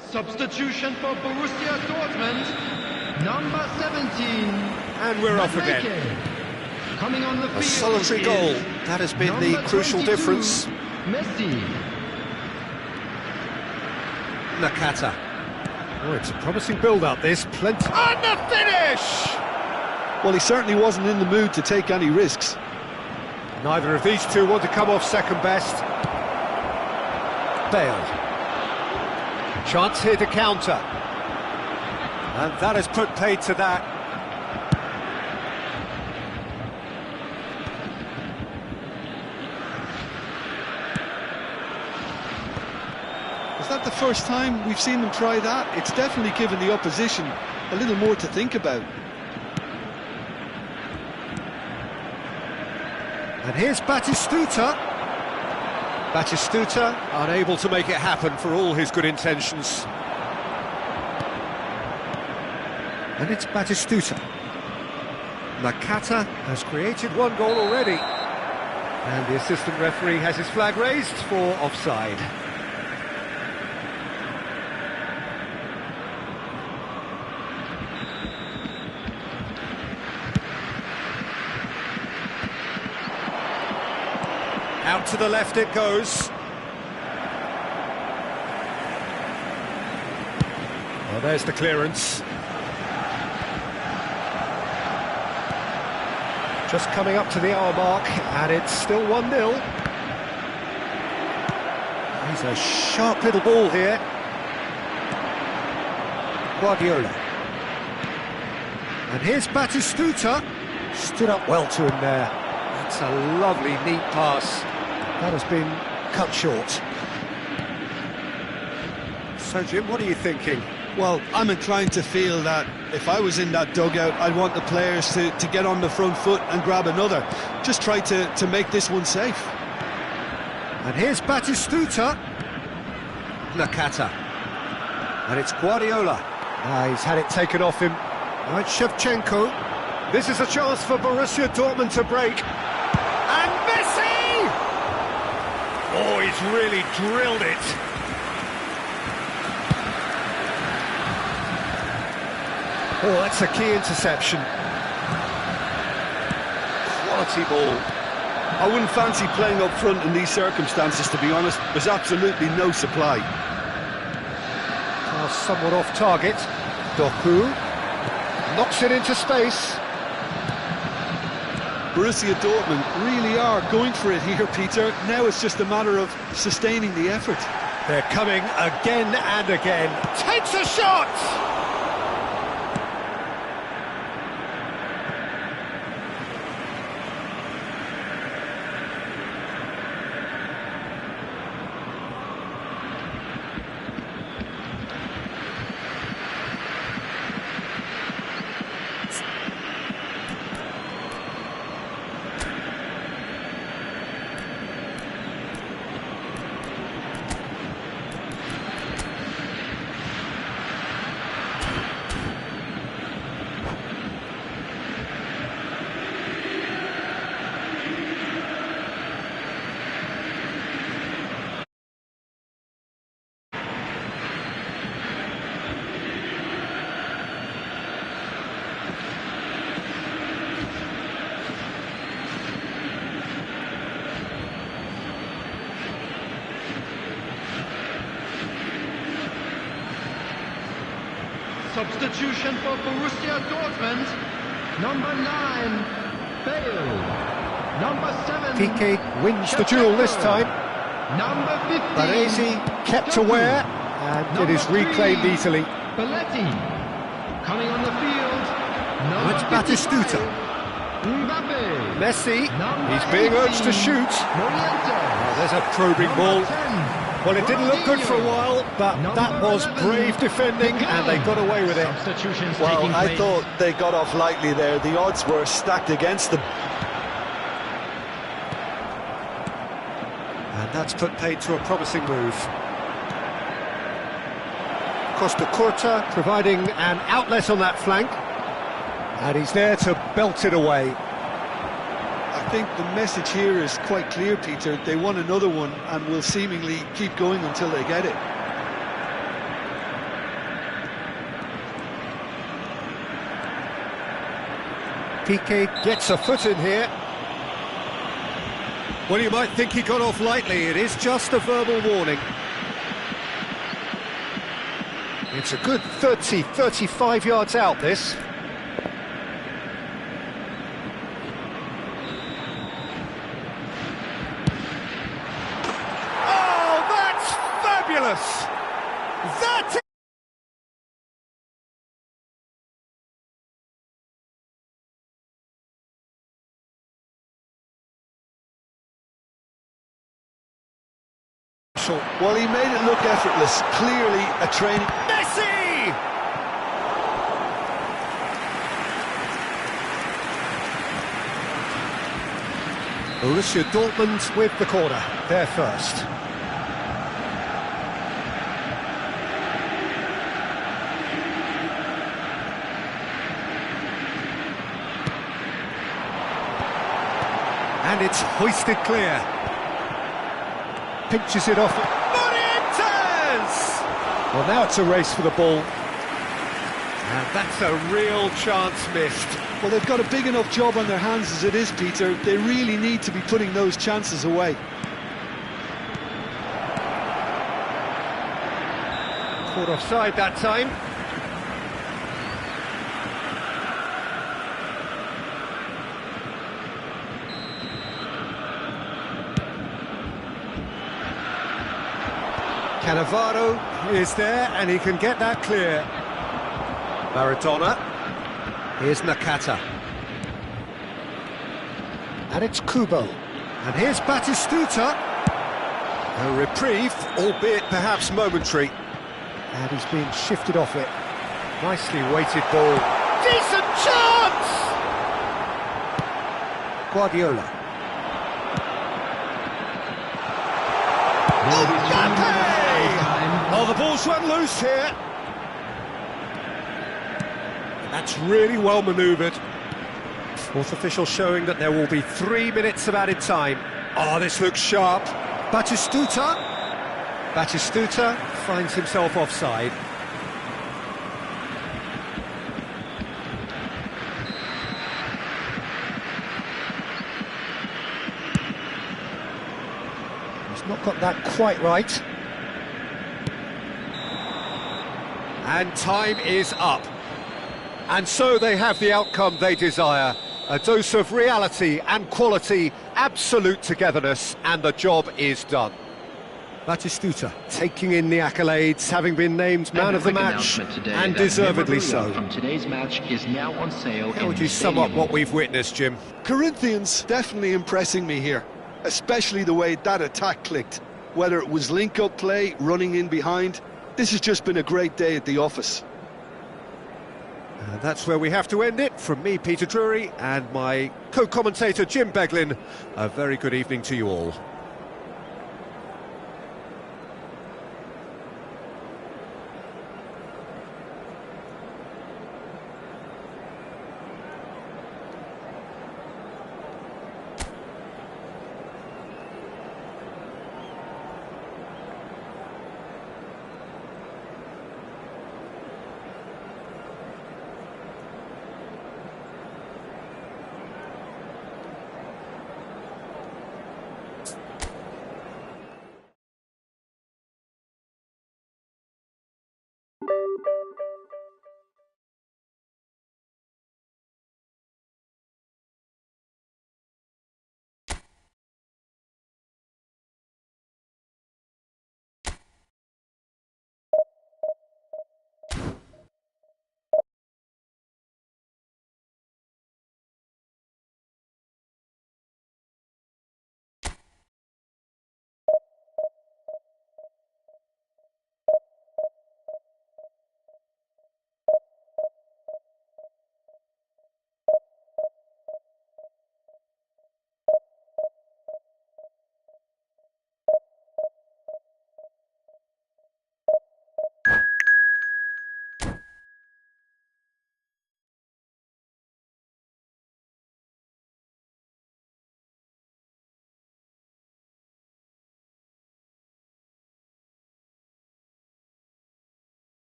Substitution for Borussia Dortmund, number 17. And we're off again. Coming on the field, A solitary goal, that has been the crucial 22, difference. Messi. Nakata. Oh, it's a promising build-up, this. Plenty. And the finish! Well, he certainly wasn't in the mood to take any risks. Neither of these two want to come off second best. Bale. Chance here to counter. And that has put paid to that. Is that the first time we've seen them try that? It's definitely given the opposition a little more to think about. And here's Batistuta. Batistuta unable to make it happen for all his good intentions. And it's Batistuta. Nakata has created one goal already. And the assistant referee has his flag raised for offside. Out to the left it goes. Well, there's the clearance. Just coming up to the hour mark, and it's still 1-0. He's a sharp little ball here. Guardiola. And here's Batistuta. Stood up well to him there. That's a lovely, neat pass. That has been cut short. So, Jim, what are you thinking? Well, I'm inclined to feel that if I was in that dugout, I'd want the players to get on the front foot and grab another. Just try to make this one safe. And here's Batistuta. Nakata. And it's Guardiola. He's had it taken off him. Now it's Shevchenko. This is a chance for Borussia Dortmund to break. And Messi! Oh, he's really drilled it. Oh, that's a key interception. Quality ball. I wouldn't fancy playing up front in these circumstances, to be honest. There's absolutely no supply. Now somewhat off target. Doku knocks it into space. Borussia Dortmund really are going for it here, Peter. Now it's just a matter of sustaining the effort. They're coming again and again. Takes a shot! Substitution for Borussia Dortmund. Number 9, Bale. Number 7, Piqué wins the duel this time. Number 15, Baresi kept aware, and it is reclaimed easily. Belletti. Coming on the field. Now it's Number 55, Batistuta. Mbappe. Messi, Number he's being urged to 18, shoot. Morientes. There's a probing Number ball. 10, Well, it didn't look good for a while, but that was brave defending, and they got away with it. Substitutions Well, taking I place. thought they got off lightly there. The odds were stacked against them. And that's put paid to a promising move. Costa Curta providing an outlet on that flank, and he's there to belt it away. I think the message here is quite clear, Peter. They want another one and will seemingly keep going until they get it. Piqué gets a foot in here. Well, you might think he got off lightly. It is just a verbal warning. It's a good 30, 35 yards out, this. Oh, that's fabulous! That Well, he made it look effortless. Clearly a training... Messi! Borussia Dortmund with the corner, they're first. And it's hoisted clear. Pinches it off. Morientes! Well, now it's a race for the ball. And that's a real chance missed. Well, they've got a big enough job on their hands as it is, Peter. They really need to be putting those chances away. Caught offside that time. Cannavaro is there, and he can get that clear. Maradona. Here's Nakata. And it's Kubo. And here's Batistuta. A reprieve, albeit perhaps momentary. And he's being shifted off it. Nicely weighted ball. Decent chance! Guardiola. Mbappe! Oh, the ball's run loose here. That's really well manoeuvred. Fourth official showing that there will be 3 minutes of added time. Oh, this looks sharp. Batistuta. Batistuta finds himself offside. He's not got that quite right. And time is up. And so they have the outcome they desire. A dose of reality and quality, absolute togetherness, and the job is done. Batistuta taking in the accolades, having been named man of the match, and deservedly so. From today's match is now on sale. How would you sum up what we've witnessed, Jim? Corinthians definitely impressing me here, especially the way that attack clicked. Whether it was link-up play, running in behind, this has just been a great day at the office. And that's where we have to end it. From me, Peter Drury, and my co-commentator, Jim Beglin, a very good evening to you all.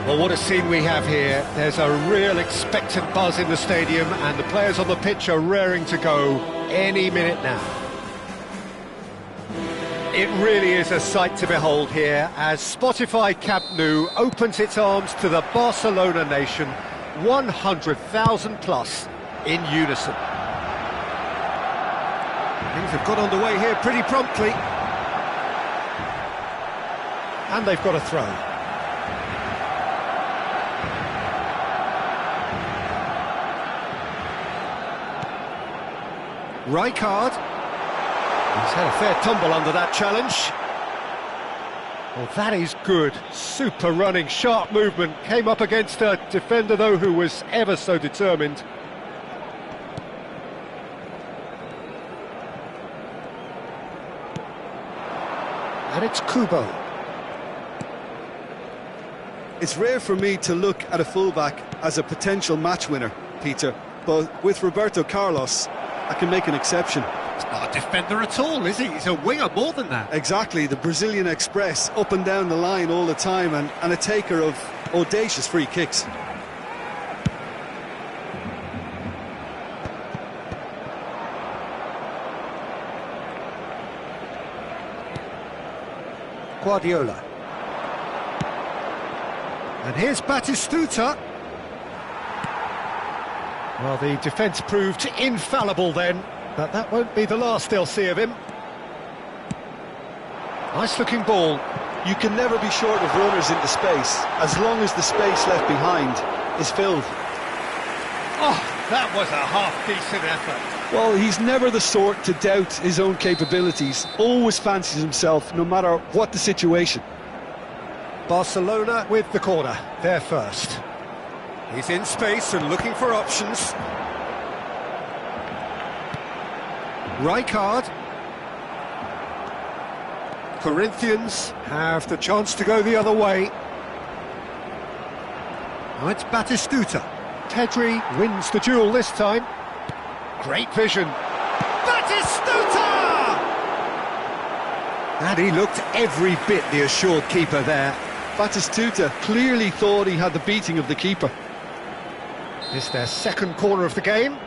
Well, what a scene we have here. There's a real expectant buzz in the stadium, and the players on the pitch are raring to go any minute now. It really is a sight to behold here as Spotify Camp Nou opens its arms to the Barcelona nation, 100,000 plus in unison. Things have got underway here pretty promptly. And they've got a throw. Rijkaard. He's had a fair tumble under that challenge. Well, that is good. Super running, sharp movement. Came up against a defender, though, who was ever so determined. And it's Kubo. It's rare for me to look at a fullback as a potential match winner, Peter, but with Roberto Carlos, I can make an exception. He's not a defender at all, is he? He's a winger more than that. Exactly, the Brazilian Express, up and down the line all the time, and a taker of audacious free kicks. Guardiola. And here's Batistuta. Well, the defence proved infallible then, but that won't be the last they'll see of him. Nice-looking ball. You can never be short of runners into space, as long as the space left behind is filled. Oh, that was a half-decent effort. Well, he's never the sort to doubt his own capabilities, always fancies himself, no matter what the situation. Barcelona with the corner, they're first. He's in space and looking for options. Rijkaard. Corinthians have the chance to go the other way. Now it's Batistuta. Pedri wins the duel this time. Great vision. Batistuta! And he looked every bit the assured keeper there. Batistuta clearly thought he had the beating of the keeper. It's their second corner of the game.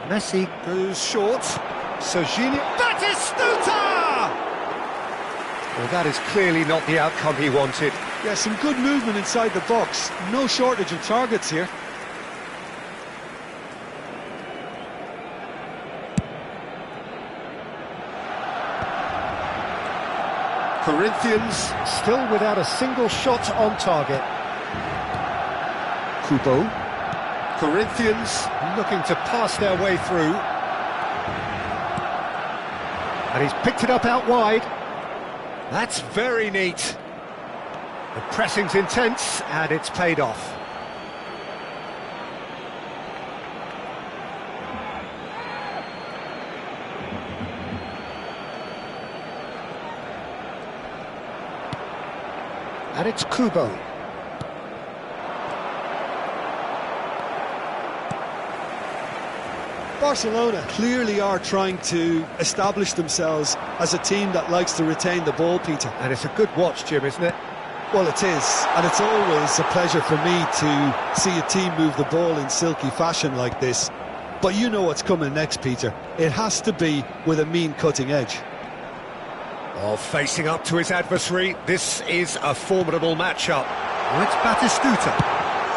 Messi goes short. Serginho. Batistuta! Well, that is clearly not the outcome he wanted. Yeah, some good movement inside the box. No shortage of targets here. Corinthians still without a single shot on target. Kubo. Corinthians looking to pass their way through. And he's picked it up out wide. That's very neat. The pressing's intense and it's paid off. And it's Kubo. Barcelona clearly are trying to establish themselves as a team that likes to retain the ball, Peter. And it's a good watch, Jim, isn't it? Well, it is, and it's always a pleasure for me to see a team move the ball in silky fashion like this. But you know what's coming next, Peter. It has to be with a mean cutting edge. Oh, facing up to his adversary, this is a formidable matchup. Oh, it's Batistuta.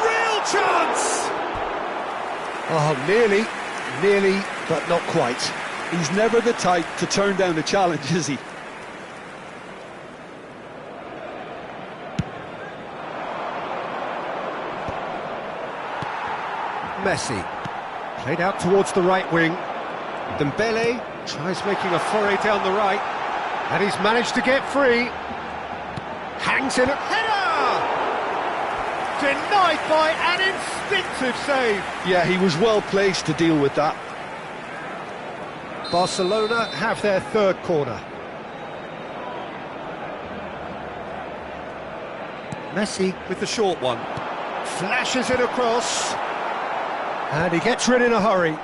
Real chance! Oh, nearly, but not quite. He's never the type to turn down a challenge, is he? Messi. Played out towards the right wing. Dembele tries making a foray down the right. And he's managed to get free. Hangs in a header! Denied by an instinctive save. Yeah, he was well placed to deal with that. Barcelona have their third corner. Messi with the short one. Flashes it across. And he gets rid in a hurry.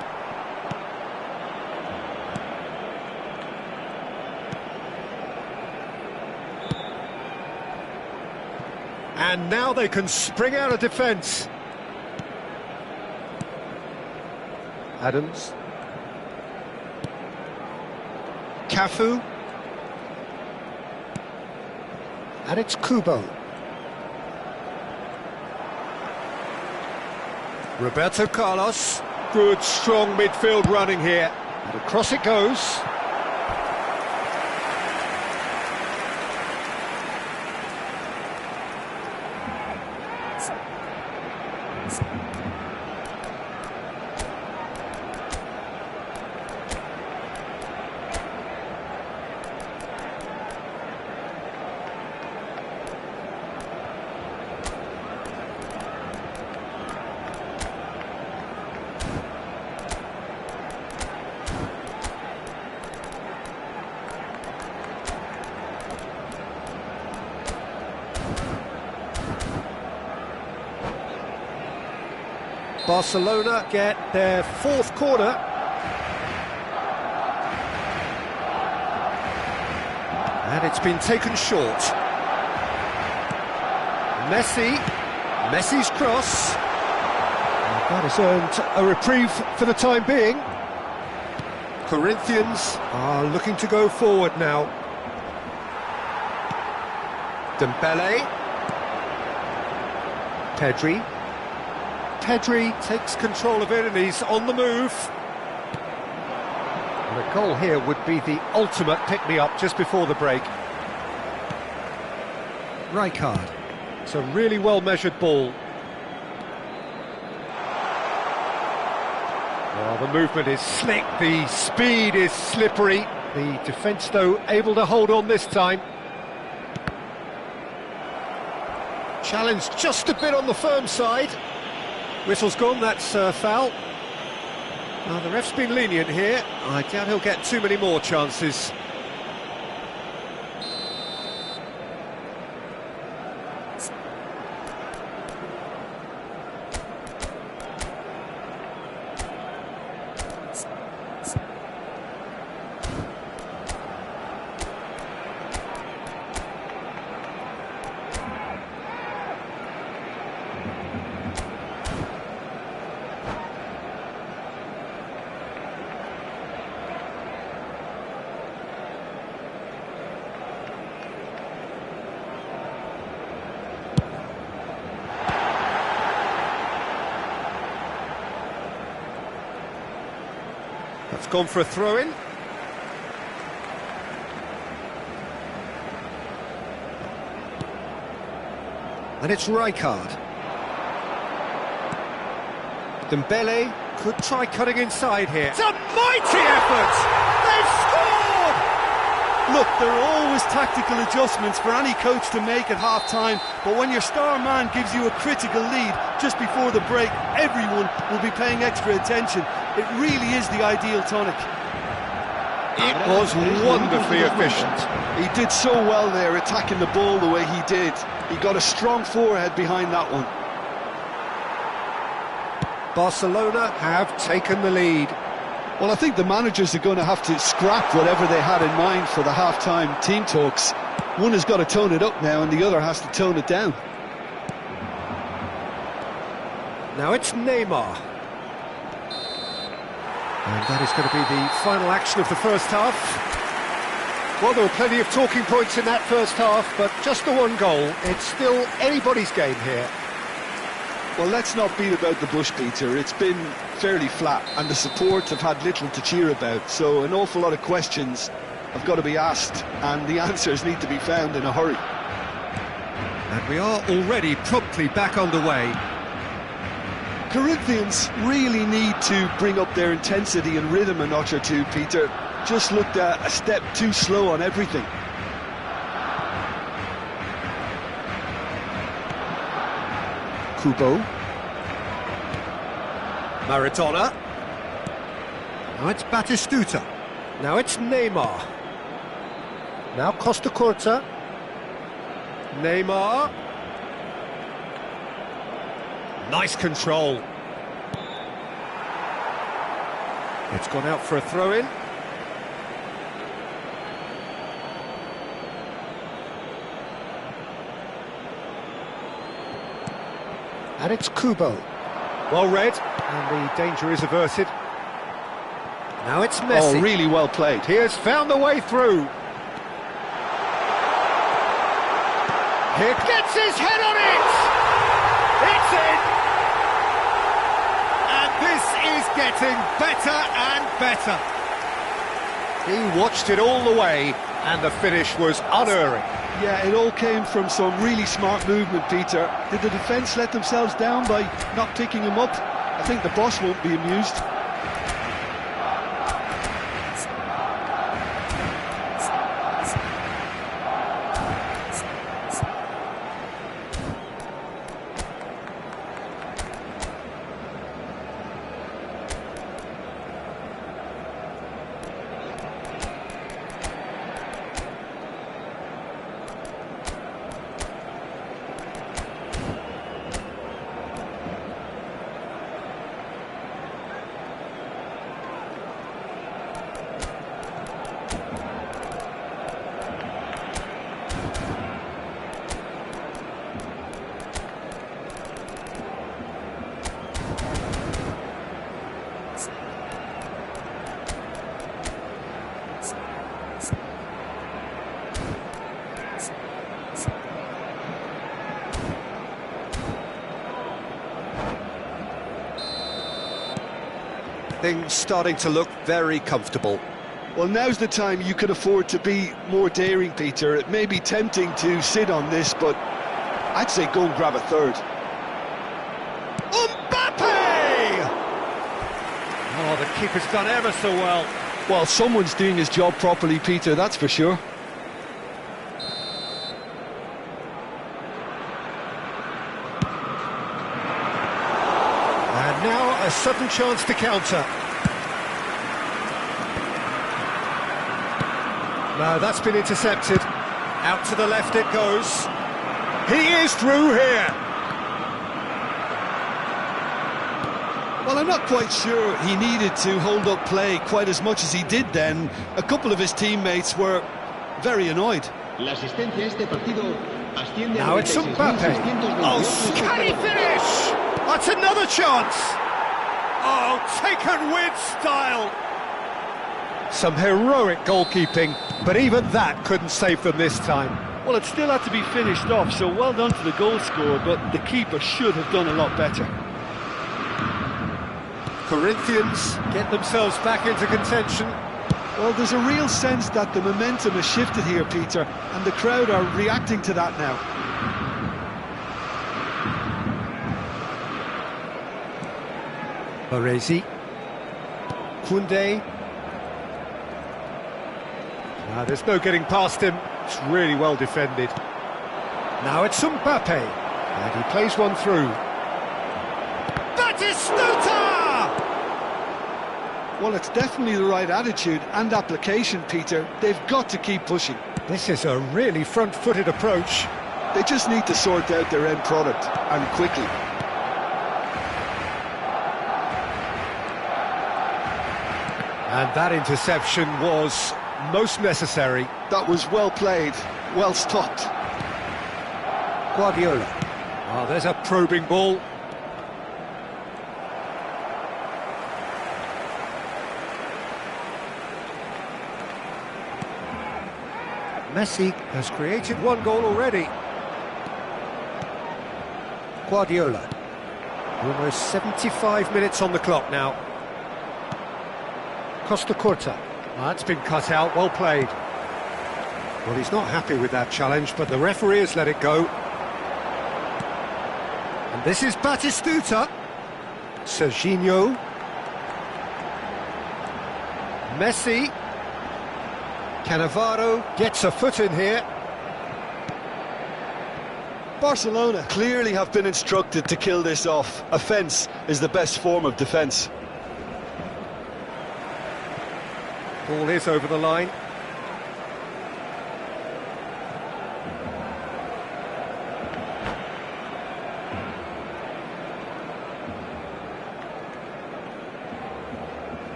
And now they can spring out of defence. Adams. Cafu. And it's Kubo. Roberto Carlos. Good, strong midfield running here. And across it goes. Barcelona get their fourth corner. And it's been taken short. Messi's cross. And that has earned a reprieve for the time being. Corinthians are looking to go forward now. Dembele. Pedri takes control of it and he's on the move. And a goal here would be the ultimate pick-me-up just before the break. Rijkaard. It's a really well-measured ball. Well, the movement is slick, the speed is slippery. The defence, though, able to hold on this time. Challenge just a bit on the firm side. Whistle's gone, that's foul. Well, the ref's been lenient here. I doubt he'll get too many more chances. That's gone for a throw-in. And it's Rijkaard. Dembele could try cutting inside here. It's a mighty effort! They've scored! Look, there are always tactical adjustments for any coach to make at half-time, but when your star man gives you a critical lead just before the break, everyone will be paying extra attention. It really is the ideal tonic. It was wonderfully efficient. He did so well there, attacking the ball the way he did. He got a strong forehead behind that one. Barcelona have taken the lead. Well, I think the managers are going to have to scrap whatever they had in mind for the half-time team talks. One has got to tone it up now and the other has to tone it down. Now it's Neymar. And that is going to be the final action of the first half. Well, there were plenty of talking points in that first half, but just the one goal. It's still anybody's game here. Well, let's not beat about the bush, Peter. It's been fairly flat, and the support have had little to cheer about, so an awful lot of questions have got to be asked, and the answers need to be found in a hurry. And we are already promptly back underway. Corinthians really need to bring up their intensity and rhythm a notch or two, Peter. Just looked a step too slow on everything. Kubo. Maradona. Now it's Batistuta. Now it's Neymar. Now Costa Curta. Neymar. Nice control. It's gone out for a throw-in. And it's Kubo. Well read, and the danger is averted. Now it's Messi. Oh, really well played. He has found the way through. He gets his head on it! It's in! And this is getting better and better. He watched it all the way, and the finish was unerring. Yeah, it all came from some really smart movement, Peter. Did the defence let themselves down by not picking him up? I think the boss won't be amused. Things starting to look very comfortable. Well, now's the time you can afford to be more daring, Peter. It may be tempting to sit on this, but I'd say go and grab a third. Mbappe! Oh, the keeper's done ever so well. Well, someone's doing his job properly, Peter, that's for sure. And now a sudden chance to counter. No, that's been intercepted. Out to the left it goes. He is through here. Well, I'm not quite sure he needed to hold up play quite as much as he did then. A couple of his teammates were very annoyed. La asistencia a este partido asciende Now a it's Mbappe. 96.628 Oh, can he finish? That's another chance. Oh, taken with style. Some heroic goalkeeping, but even that couldn't save them this time. Well, it still had to be finished off, so well done to the goal scorer, but the keeper should have done a lot better. Corinthians get themselves back into contention. Well, there's a real sense that the momentum has shifted here, Peter, and the crowd are reacting to that now. Baresi. Koundé. There's no getting past him. It's really well defended. Now it's Mbappe. And he plays one through. Batistuta! Well, it's definitely the right attitude and application, Peter. They've got to keep pushing. This is a really front-footed approach. They just need to sort out their end product, and quickly. And that interception was most necessary. That was well played, well stopped. Guardiola. Oh, there's a probing ball. Messi has created one goal already. Guardiola. Almost 75 minutes on the clock now. Costa Curta. That's been cut out, well played. Well, he's not happy with that challenge, but the referee has let it go. And this is Batistuta. Serginho. Messi. Cannavaro gets a foot in here. Barcelona clearly have been instructed to kill this off. Offence is the best form of defence. Ball is over the line.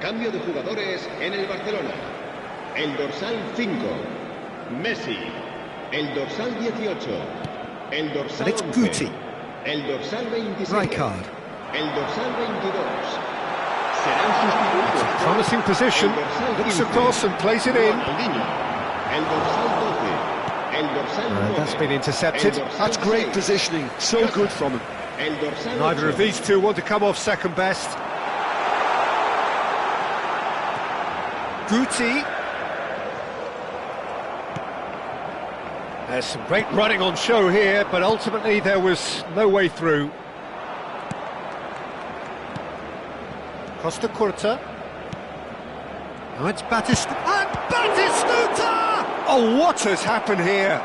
Cambio de jugadores en el Barcelona. El dorsal 5, Messi. El dorsal 18, el dorsal And it's 11, Guti. el dorsal 27, Rijkaard. el dorsal 22. Serán sustituidos. Promising position. El dorsal Looks 15, across and plays it in. Ronaldinho. El dorsal 12, el dorsal 9. And that's been intercepted. el dorsal That's great 6, positioning, so good from him. El dorsal Neither 8, of these two want to come off second best. Guti. There's some great running on show here, but ultimately there was no way through. Costa Curta. Now it's Batistuta. And Batistuta! Oh, what has happened here?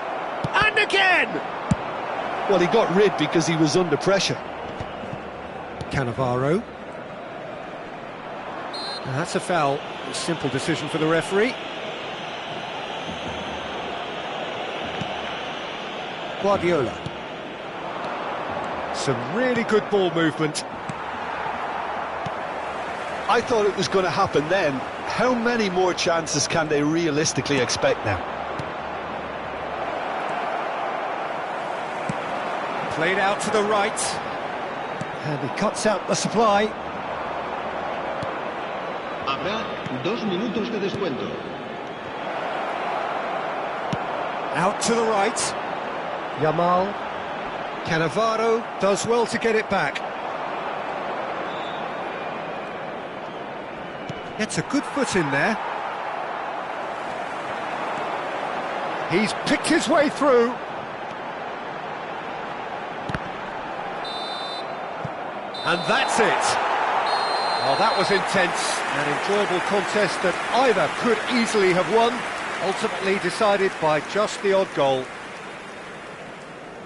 And again! Well, he got rid because he was under pressure. Cannavaro. And that's a foul. A simple decision for the referee. Guardiola. Some really good ball movement. I thought it was going to happen then. How many more chances can they realistically expect now? Played out to the right. And he cuts out the supply. Habrá 2 minutos de descuento. Out to the right. Yamal. Cannavaro does well to get it back. Gets a good foot in there. He's picked his way through. And that's it. Well, that was intense, an enjoyable contest that either could easily have won, ultimately decided by just the odd goal.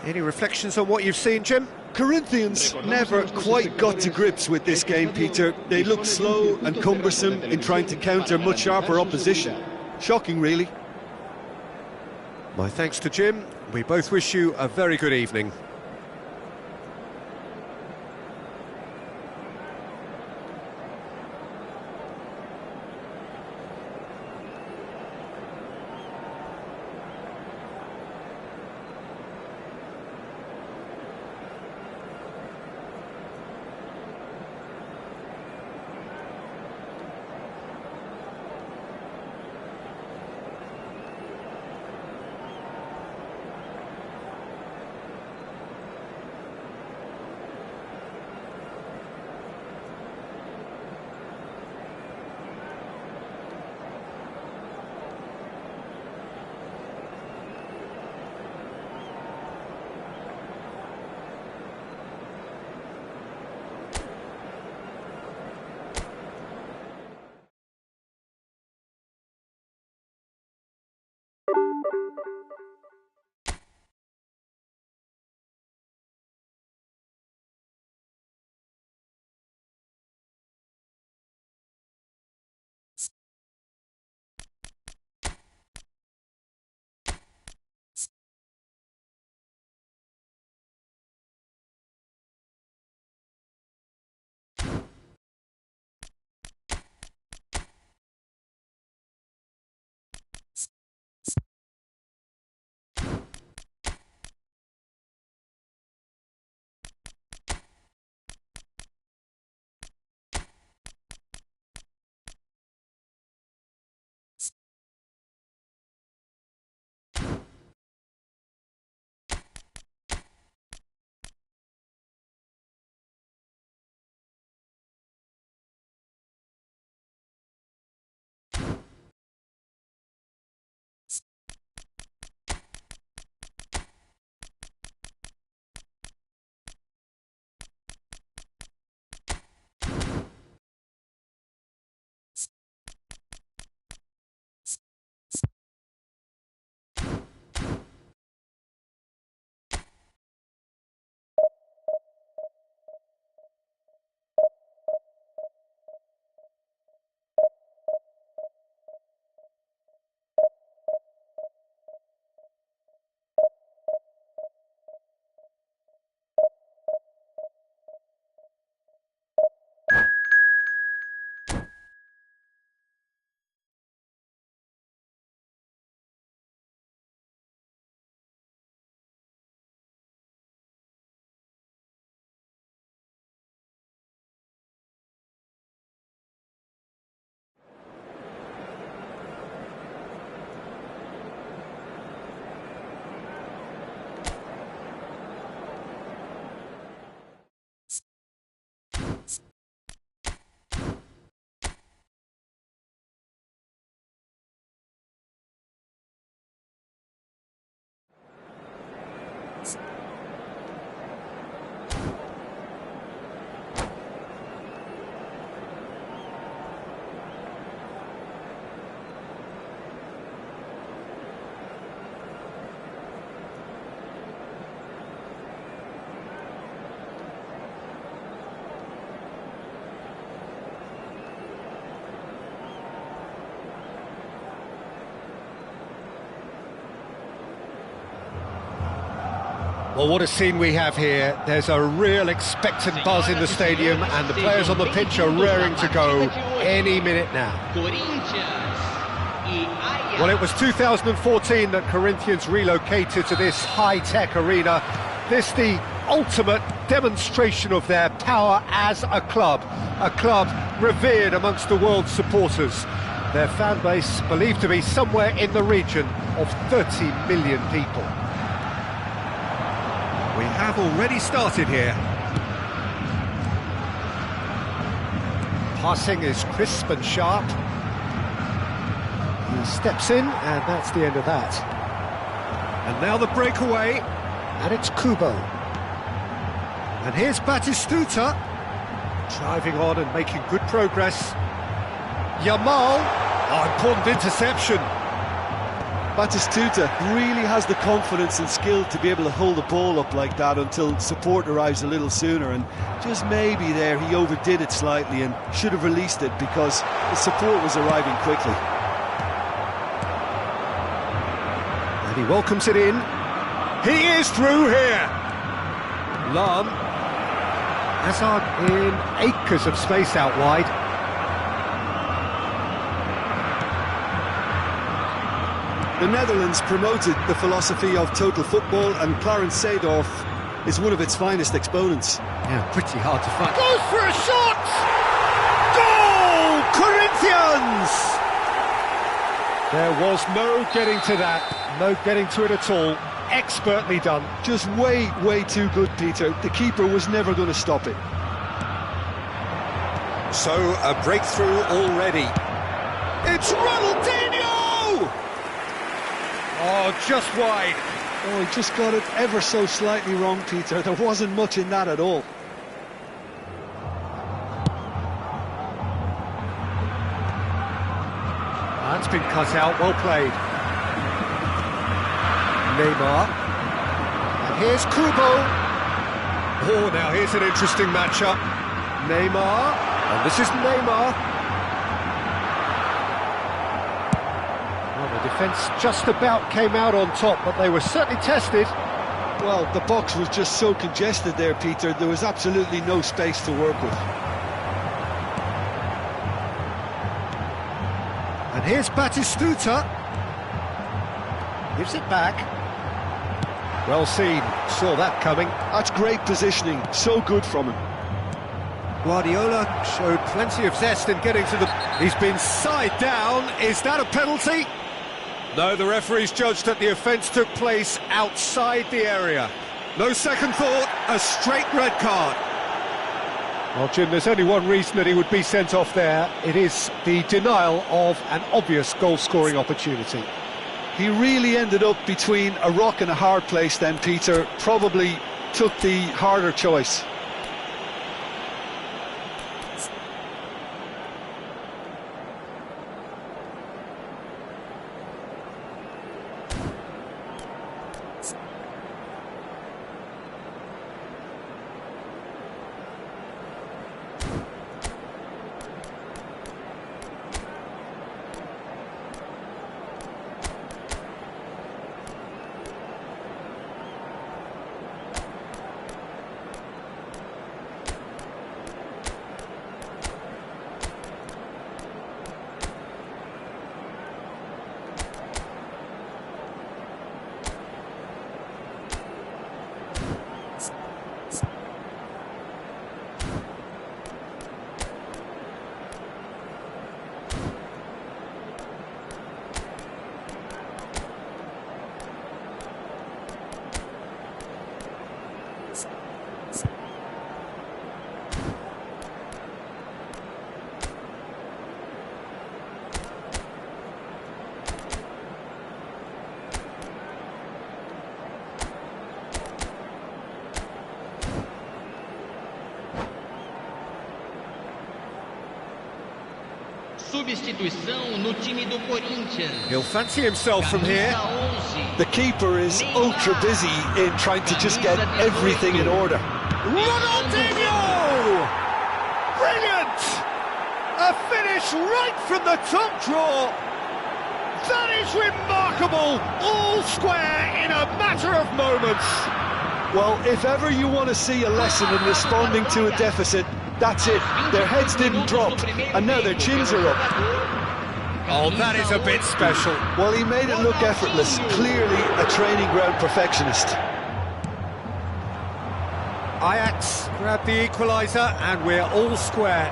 Any reflections on what you've seen, Jim? Corinthians never quite got to grips with this game, Peter. They looked slow and cumbersome in trying to counter much sharper opposition. Shocking, really. My thanks to Jim. We both wish you a very good evening. Well, what a scene we have here. There's a real expectant buzz in the stadium, and the players on the pitch are raring to go any minute now. Well, it was 2014 that Corinthians relocated to this high-tech arena. This the ultimate demonstration of their power as a club revered amongst the world's supporters. Their fan base believed to be somewhere in the region of 30 million people. We have already started here. Passing is crisp and sharp. He steps in, and that's the end of that. And now the breakaway, and it's Kubo. And here's Batistuta, driving on and making good progress. Yamal, important interception. Batistuta really has the confidence and skill to be able to hold the ball up like that until support arrives a little sooner, and just maybe there he overdid it slightly and should have released it because the support was arriving quickly. And he welcomes it in. He is through here. Lam. Hazard in acres of space out wide. The Netherlands promoted the philosophy of total football, and Clarence Seedorf is one of its finest exponents. Yeah, pretty hard to find. Goes for a shot! Goal! Corinthians! There was no getting to that, no getting to it at all. Expertly done. Just way too good, Peter. The keeper was never going to stop it. So, a breakthrough already. It's Ronaldinho! Oh, just wide. Oh, he just got it ever so slightly wrong, Peter. There wasn't much in that at all. That's been cut out, well played. Neymar. And here's Kubo. Oh, now here's an interesting matchup. Neymar. And this is Neymar. Well, the defence just about came out on top, but they were certainly tested. Well, the box was just so congested there, Peter. There was absolutely no space to work with. And here's Batistuta. Gives it back. Well seen, saw that coming. That's great positioning, so good from him. Guardiola showed plenty of zest in getting to the... He's been side down, is that a penalty? No, the referee's judged that the offence took place outside the area. No second thought, a straight red card. Well, Jim, there's only one reason that he would be sent off there. It is the denial of an obvious goal-scoring opportunity. He really ended up between a rock and a hard place then, Peter. Probably took the harder choice. Substituição no time do Corinthians. He'll fancy himself from here. The keeper is ultra busy in trying to just get everything in order. Ronaldinho! Brilliant! A finish right from the top draw. That is remarkable. All square in a matter of moments. Well, if ever you want to see a lesson in responding to a deficit, that's it. Their heads didn't drop, and now their chins are up. Oh, that is a bit special. Well, he made it look effortless. Clearly a training ground perfectionist. Ajax grab the equaliser, and we're all square.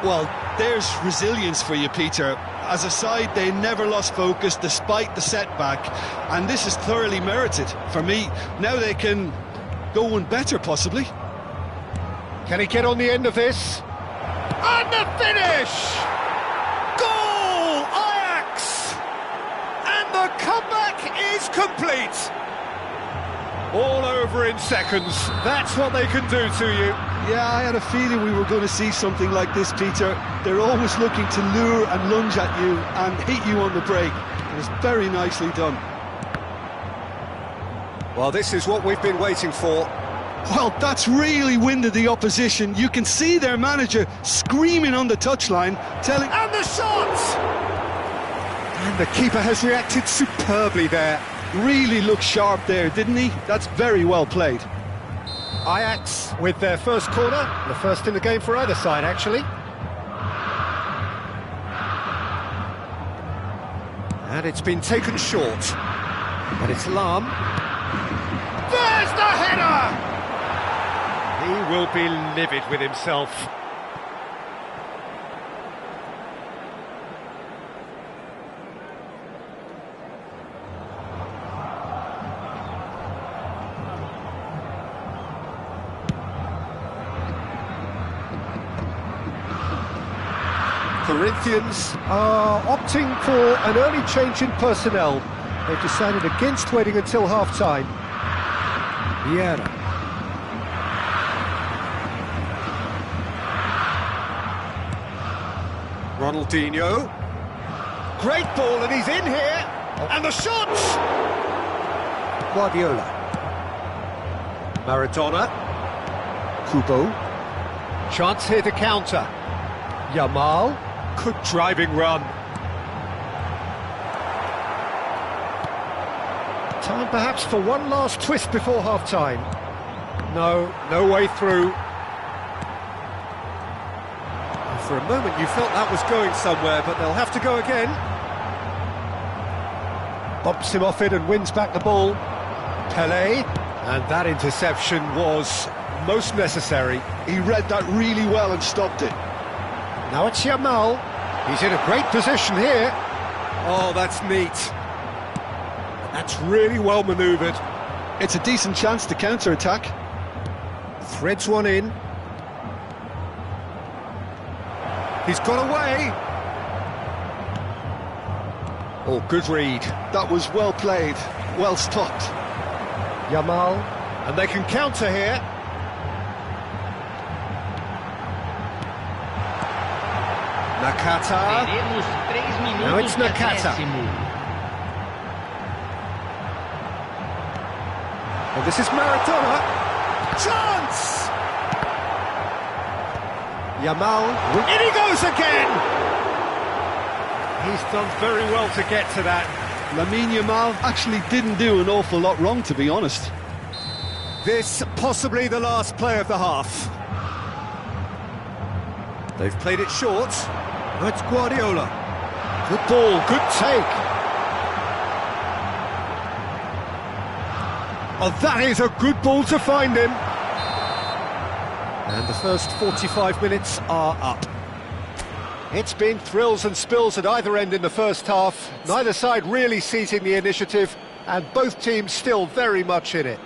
Well, there's resilience for you, Peter. As a side, they never lost focus despite the setback, and this is thoroughly merited. For me, now they can go one better, possibly. Can he get on the end of this? And the finish! Goal! Ajax! And the comeback is complete! All over in seconds. That's what they can do to you. Yeah, I had a feeling we were going to see something like this, Peter. They're always looking to lure and lunge at you and hit you on the break. It was very nicely done. Well, this is what we've been waiting for. Well, that's really winded the opposition. You can see their manager screaming on the touchline, telling... And the shot! And the keeper has reacted superbly there. Really looked sharp there, didn't he? That's very well played. Ajax with their first corner, the first in the game for either side, actually. And it's been taken short. And it's Lam. There's the header! He will be livid with himself. Corinthians are opting for an early change in personnel. They've decided against waiting until half-time. Vieira. Ronaldinho. Great ball, and he's in here. And the shot! Guardiola. Maradona. Kubo. Chance here to counter. Yamal. Good driving run. Time perhaps for one last twist before half-time. No way through. For a moment you felt that was going somewhere, but they'll have to go again. Bumps him off it and wins back the ball. Pelé. And that interception was most necessary. He read that really well and stopped it. Now it's Yamal. He's in a great position here. Oh, that's neat. That's really well manoeuvred. It's a decent chance to counter-attack. Threads one in. He's got away. Oh, good read. That was well played, well stopped. Yamal, and they can counter here. Nakata. Now it's Nakata. And this is Maradona. Chance! Yamal, in he goes again! He's done very well to get to that. Lamine Yamal actually didn't do an awful lot wrong, to be honest. This possibly the last play of the half. They've played it short. That's Guardiola. Good ball, good take. Oh, that is a good ball to find him. And the first 45 minutes are up. It's been thrills and spills at either end in the first half. Neither side really seizing the initiative, and both teams still very much in it.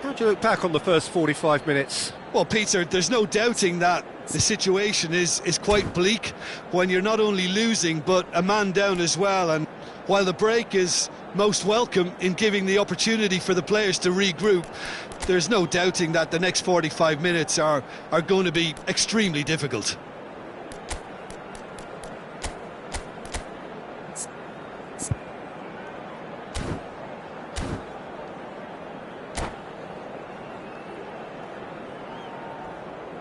How do you look back on the first 45 minutes? Well, Peter, there's no doubting that the situation is quite bleak when you're not only losing, but a man down as well. And while the break is most welcome in giving the opportunity for the players to regroup, there's no doubting that the next 45 minutes are going to be extremely difficult.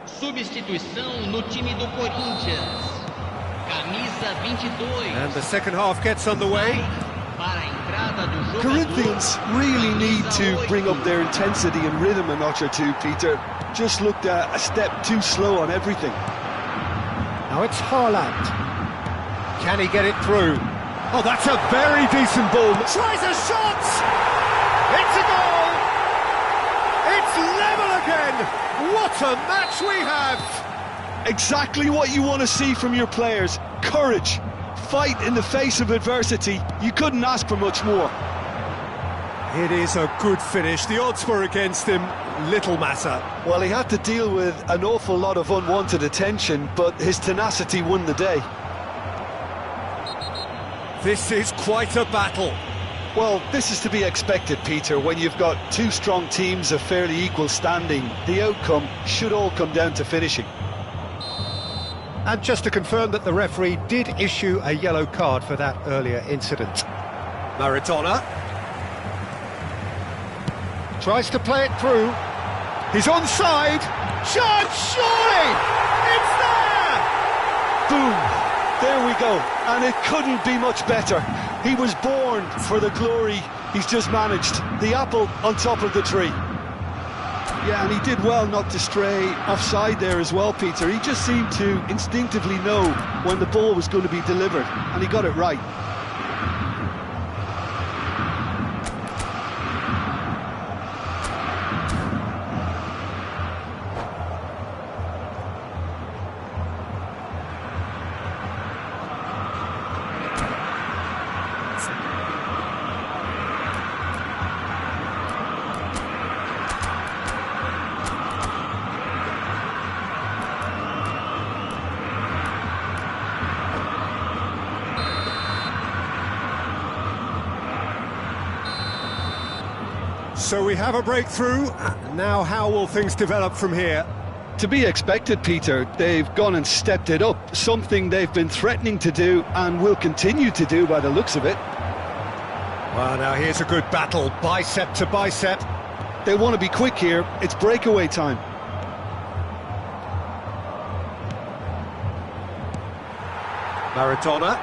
Substituição no time do Corinthians. Camisa 22. And the second half gets underway. Para a entrada entrada do jogador. Corinthians really need to bring up their intensity and rhythm a notch or two, Peter. Just looked a step too slow on everything. Now it's Haaland. Can he get it through? Oh, that's a very decent ball. Tries a shot! It's a goal! It's level again! What a match we have! Exactly what you want to see from your players. Courage. Fight in the face of adversity. You couldn't ask for much more. It is a good finish. The odds were against him. Little matter. Well, he had to deal with an awful lot of unwanted attention, but his tenacity won the day. This is quite a battle. Well, this is to be expected, Peter, when you've got two strong teams of fairly equal standing. The outcome should all come down to finishing. And just to confirm that the referee did issue a yellow card for that earlier incident. Maradona tries to play it through. He's onside. Chance, surely! It's there! Boom! There we go. And it couldn't be much better. He was born for the glory he's just managed. The apple on top of the tree. Yeah, and he did well not to stray offside there as well, Peter. He just seemed to instinctively know when the ball was going to be delivered, and he got it right. So we have a breakthrough. Now how will things develop from here? To be expected, Peter. They've gone and stepped it up, something they've been threatening to do and will continue to do by the looks of it. Well, now here's a good battle, bicep to bicep. They want to be quick here. It's breakaway time. Maradona.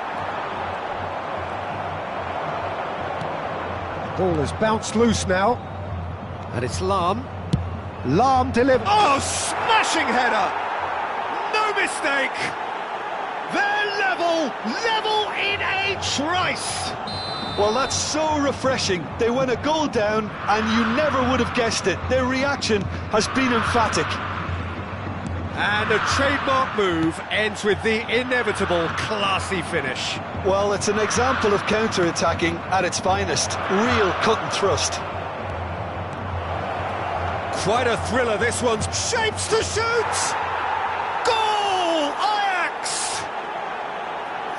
The ball has bounced loose now. And it's Lahm. Lahm delivers. Oh, smashing header! No mistake! They're level in a trice! Well, that's so refreshing. They went a goal down and you never would have guessed it. Their reaction has been emphatic. And a trademark move ends with the inevitable classy finish. Well, it's an example of counter-attacking at its finest. Real cut and thrust. Quite a thriller, this one's shapes to shoot! Goal! Ajax!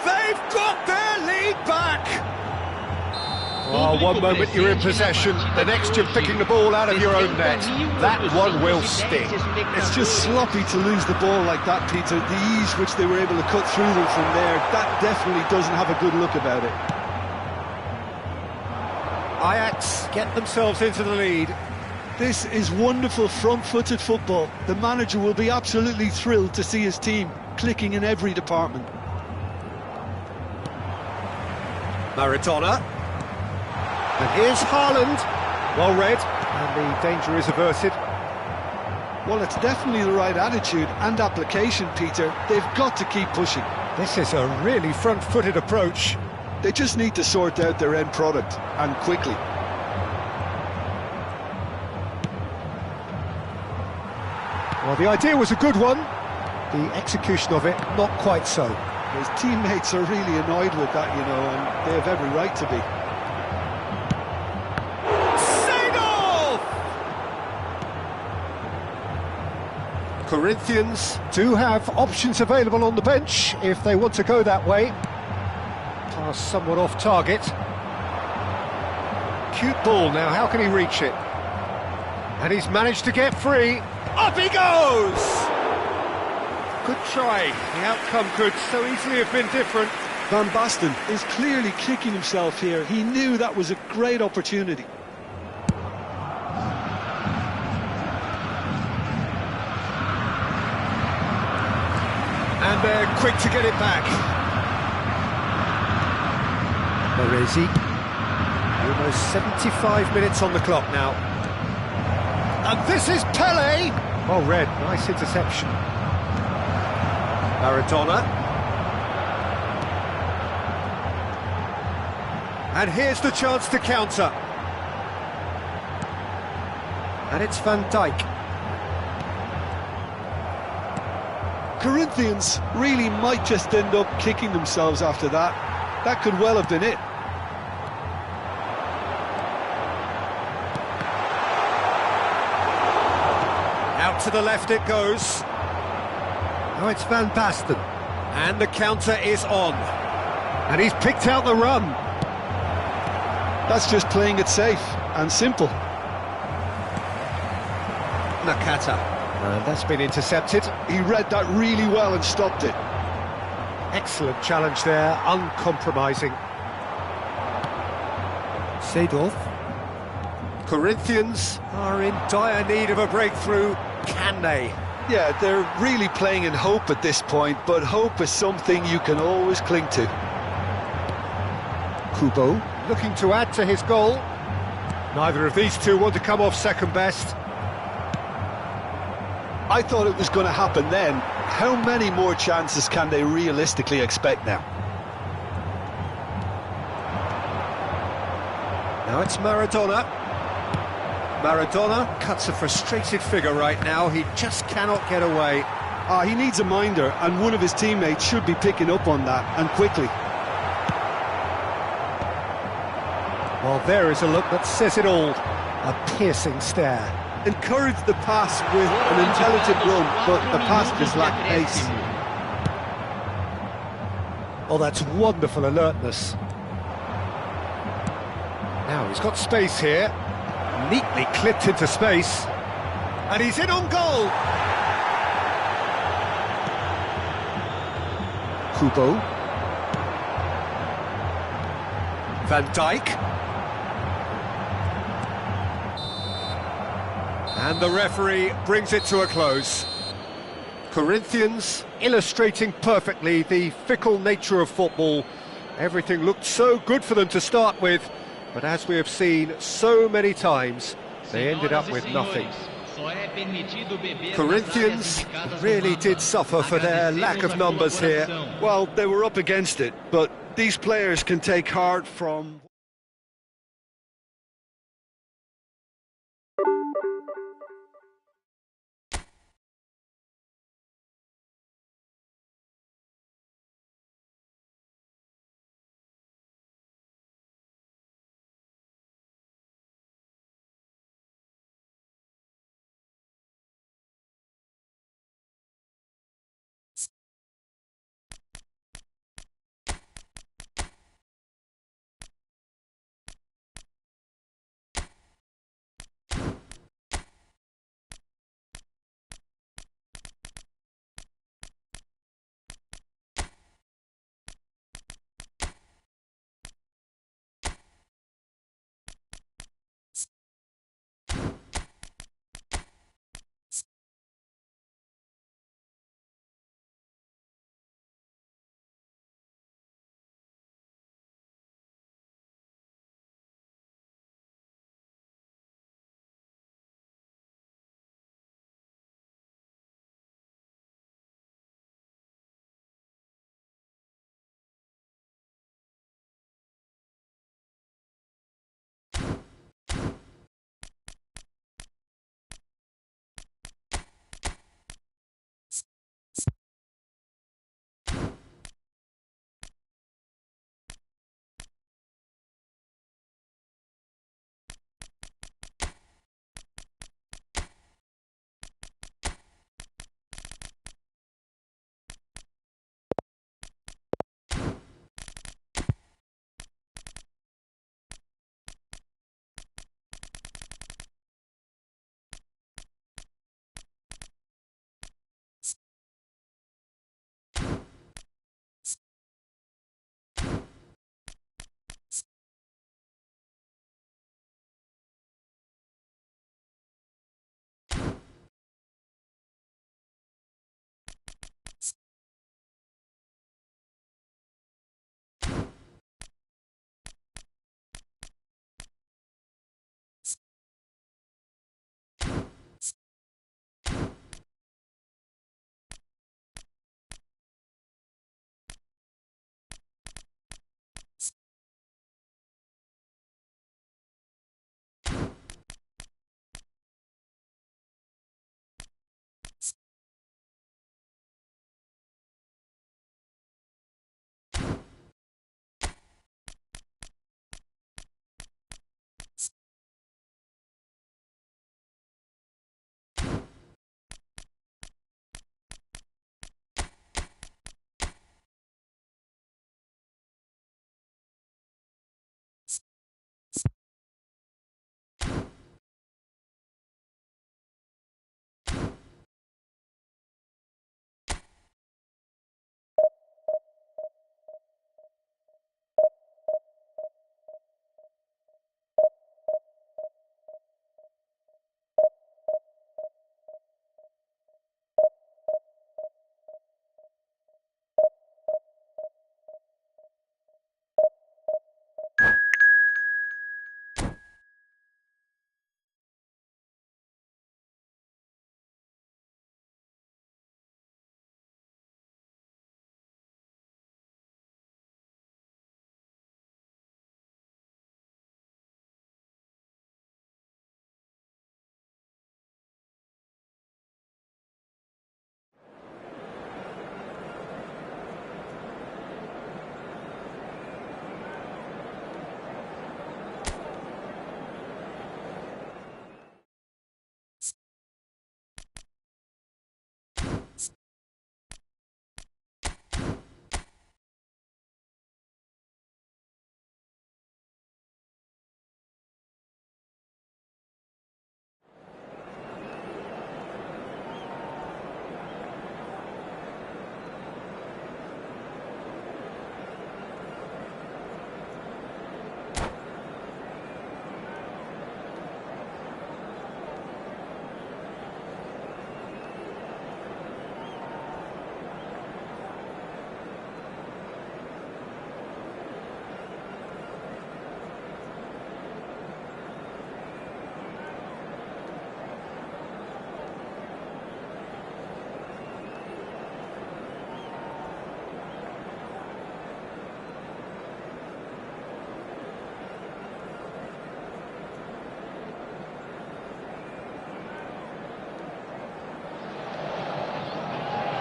They've got their lead back! Oh, one moment you're in possession, the next you're picking the ball out of your own net. That one will stick. It's just sloppy to lose the ball like that, Peter. The ease which they were able to cut through them from there, that definitely doesn't have a good look about it. Ajax get themselves into the lead. This is wonderful front-footed football. The manager will be absolutely thrilled to see his team clicking in every department. Maradona. And here's Haaland. Well read, and the danger is averted. Well, it's definitely the right attitude and application, Peter. They've got to keep pushing. This is a really front-footed approach. They just need to sort out their end product, and quickly. Well, the idea was a good one. The execution of it, not quite so. His teammates are really annoyed with that, you know, and they have every right to be. Corinthians do have options available on the bench if they want to go that way. Pass somewhat off target. Cute ball now, how can he reach it? And he's managed to get free. Up he goes! Good try. The outcome could so easily have been different. Van Basten is clearly kicking himself here. He knew that was a great opportunity. And they're quick to get it back. Baresi. Almost 75 minutes on the clock now. And this is Pele! Well read, nice interception. Maradona. And here's the chance to counter. And it's Van Dijk. Corinthians really might just end up kicking themselves after that. That could well have been it. Out to the left it goes. Now it's Van Basten. And the counter is on. And he's picked out the run. That's just playing it safe and simple. Nakata. And that's been intercepted. He read that really well and stopped it. Excellent challenge there, uncompromising. Seedorf. Corinthians are in dire need of a breakthrough. Can they? Yeah, they're really playing in hope at this point, but hope is something you can always cling to. Kubo looking to add to his goal. Neither of these two want to come off second best. I thought it was going to happen then. How many more chances can they realistically expect now? Now it's Maradona. Maradona cuts a frustrated figure right now. He just cannot get away. He needs a minder, and one of his teammates should be picking up on that, and quickly. Well, there is a look that says it all. A piercing stare. Encourage the pass with an intelligent run, but the pass just lacked pace. Oh, that's wonderful alertness. Now he's got space here. Neatly clipped into space. And he's in on goal! Kubo. Van Dijk. And the referee brings it to a close. Corinthians illustrating perfectly the fickle nature of football. Everything looked so good for them to start with, but as we have seen so many times, they ended up with nothing. Corinthians really did suffer for their lack of numbers here. Well, they were up against it, but these players can take heart from...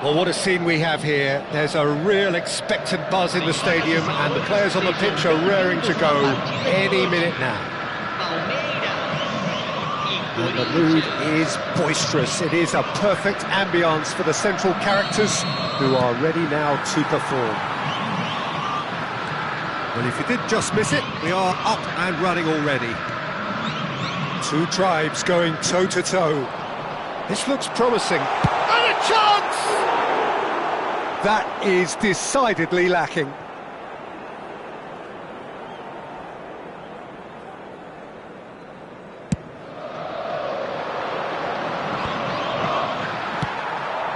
Well, what a scene we have here. There's a real expectant buzz in the stadium, and the players on the pitch are raring to go any minute now. And the mood is boisterous. It is a perfect ambience for the central characters who are ready now to perform. Well, if you did just miss it, we are up and running already. Two tribes going toe-to-toe. This looks promising. And a chance! That is decidedly lacking.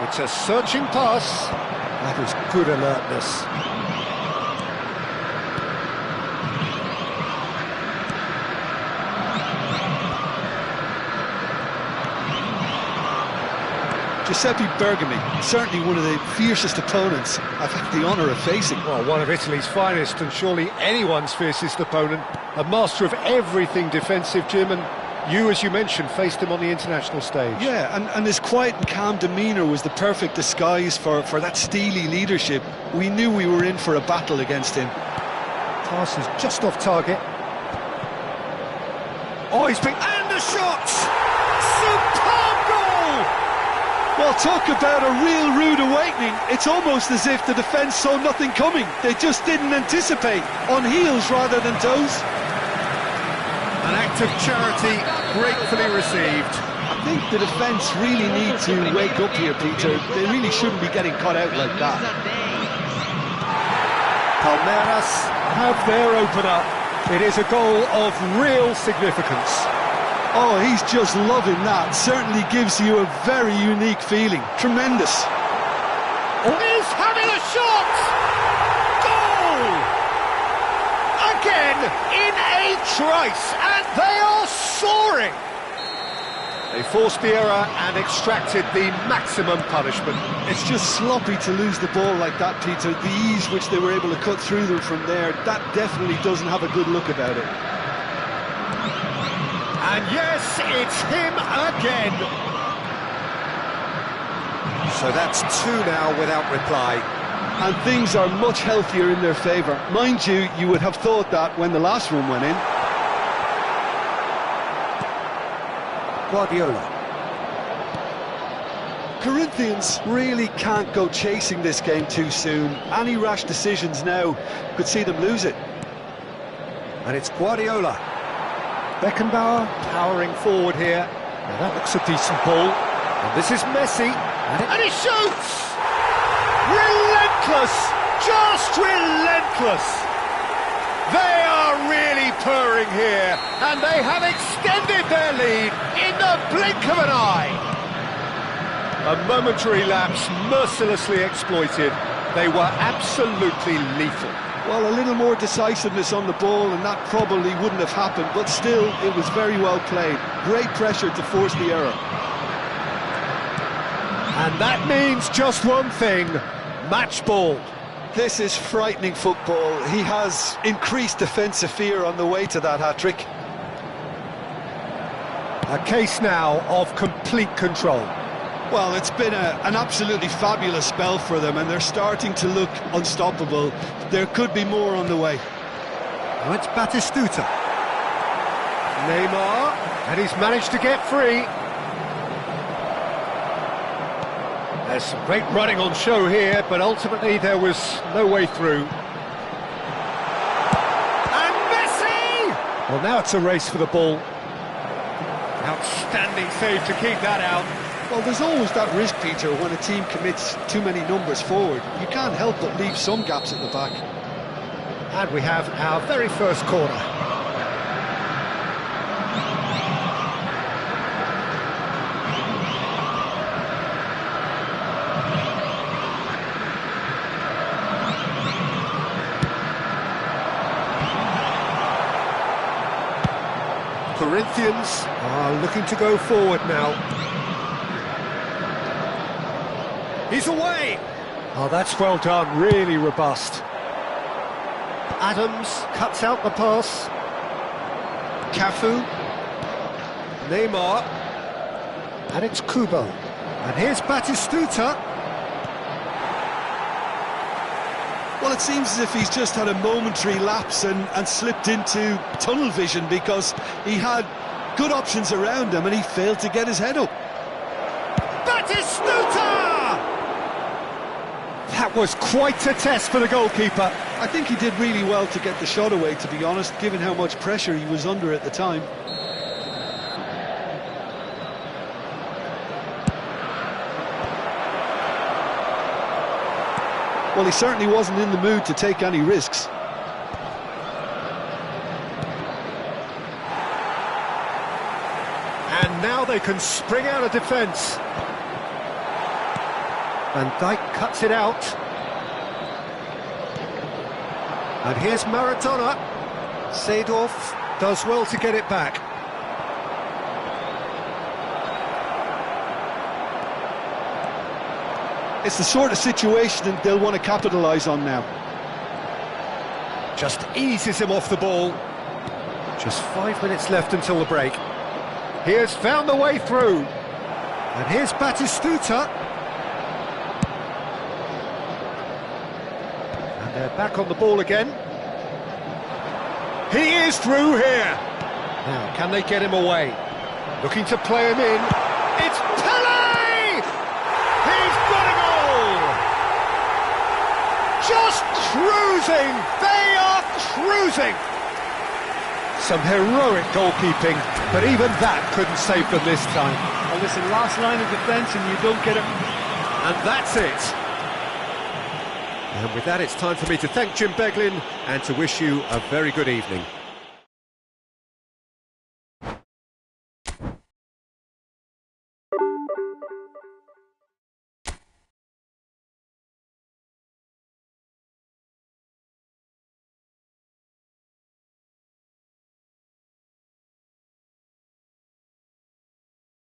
It's a searching pass. That was good alertness. Giuseppe Bergami, certainly one of the fiercest opponents I've had the honour of facing. Well, one of Italy's finest, and surely anyone's fiercest opponent. A master of everything defensive, Jim, and you, as you mentioned, faced him on the international stage. Yeah, and his quiet and calm demeanour was the perfect disguise for that steely leadership. We knew we were in for a battle against him. Pass is just off target. Oh, he's been... And the shot! Superb goal! Well, talk about a real rude awakening. It's almost as if the defence saw nothing coming. They just didn't anticipate. On heels rather than toes. An act of charity gratefully received. I think the defence really need to wake up here, Peter. They really shouldn't be getting caught out like that. Palmeiras have their opener. It is a goal of real significance. Oh, he's just loving that. Certainly gives you a very unique feeling. Tremendous. Oh, he's having a shot! Goal! Again, in a trice, and they are soaring! They forced the error and extracted the maximum punishment. It's just sloppy to lose the ball like that, Peter. The ease which they were able to cut through them from there, that definitely doesn't have a good look about it. And yes, it's him again. So that's two now without reply. And things are much healthier in their favour. Mind you, you would have thought that when the last one went in. Guardiola. Corinthians really can't go chasing this game too soon. Any rash decisions now could see them lose it. And it's Guardiola. Beckenbauer powering forward here. Now that looks a decent ball. And this is Messi. And he shoots! Relentless! Just relentless! They are really purring here, and they have extended their lead in the blink of an eye. A momentary lapse mercilessly exploited. They were absolutely lethal. Well, a little more decisiveness on the ball and that probably wouldn't have happened, but still, it was very well played. Great pressure to force the error. And that means just one thing, match ball. This is frightening football. He has increased defensive fear on the way to that hat-trick. A case now of complete control. Well, it's been an absolutely fabulous spell for them, and they're starting to look unstoppable. There could be more on the way. Now it's Batistuta. Neymar, and he's managed to get free. There's some great running on show here, but ultimately there was no way through. And Messi! Well, now it's a race for the ball. Outstanding save to keep that out. Well, there's always that risk, Peter, when a team commits too many numbers forward. You can't help but leave some gaps at the back. And we have our very first corner. Corinthians are looking to go forward now. He's away! Oh, that's well done, really robust. Adams cuts out the pass. Cafu. Neymar. And it's Kubo. And here's Batistuta. Well, it seems as if he's just had a momentary lapse and slipped into tunnel vision, because he had good options around him and he failed to get his head up. Batistuta! That was quite a test for the goalkeeper. I think he did really well to get the shot away, to be honest, given how much pressure he was under at the time. Well, he certainly wasn't in the mood to take any risks. And now they can spring out of defence. Van Dijk cuts it out. And here's Maradona. Seedorf does well to get it back. It's the sort of situation that they'll want to capitalise on now. Just eases him off the ball. Just 5 minutes left until the break. He has found the way through. And here's Batistuta. And they're back on the ball again. He is through here. Now, can they get him away? Looking to play him in. It's Pele! He's got a goal! Just cruising! They are cruising! Some heroic goalkeeping, but even that couldn't save them this time. Well, listen, last line of defence and you don't get it. And that's it. And with that, it's time for me to thank Jim Beglin and to wish you a very good evening.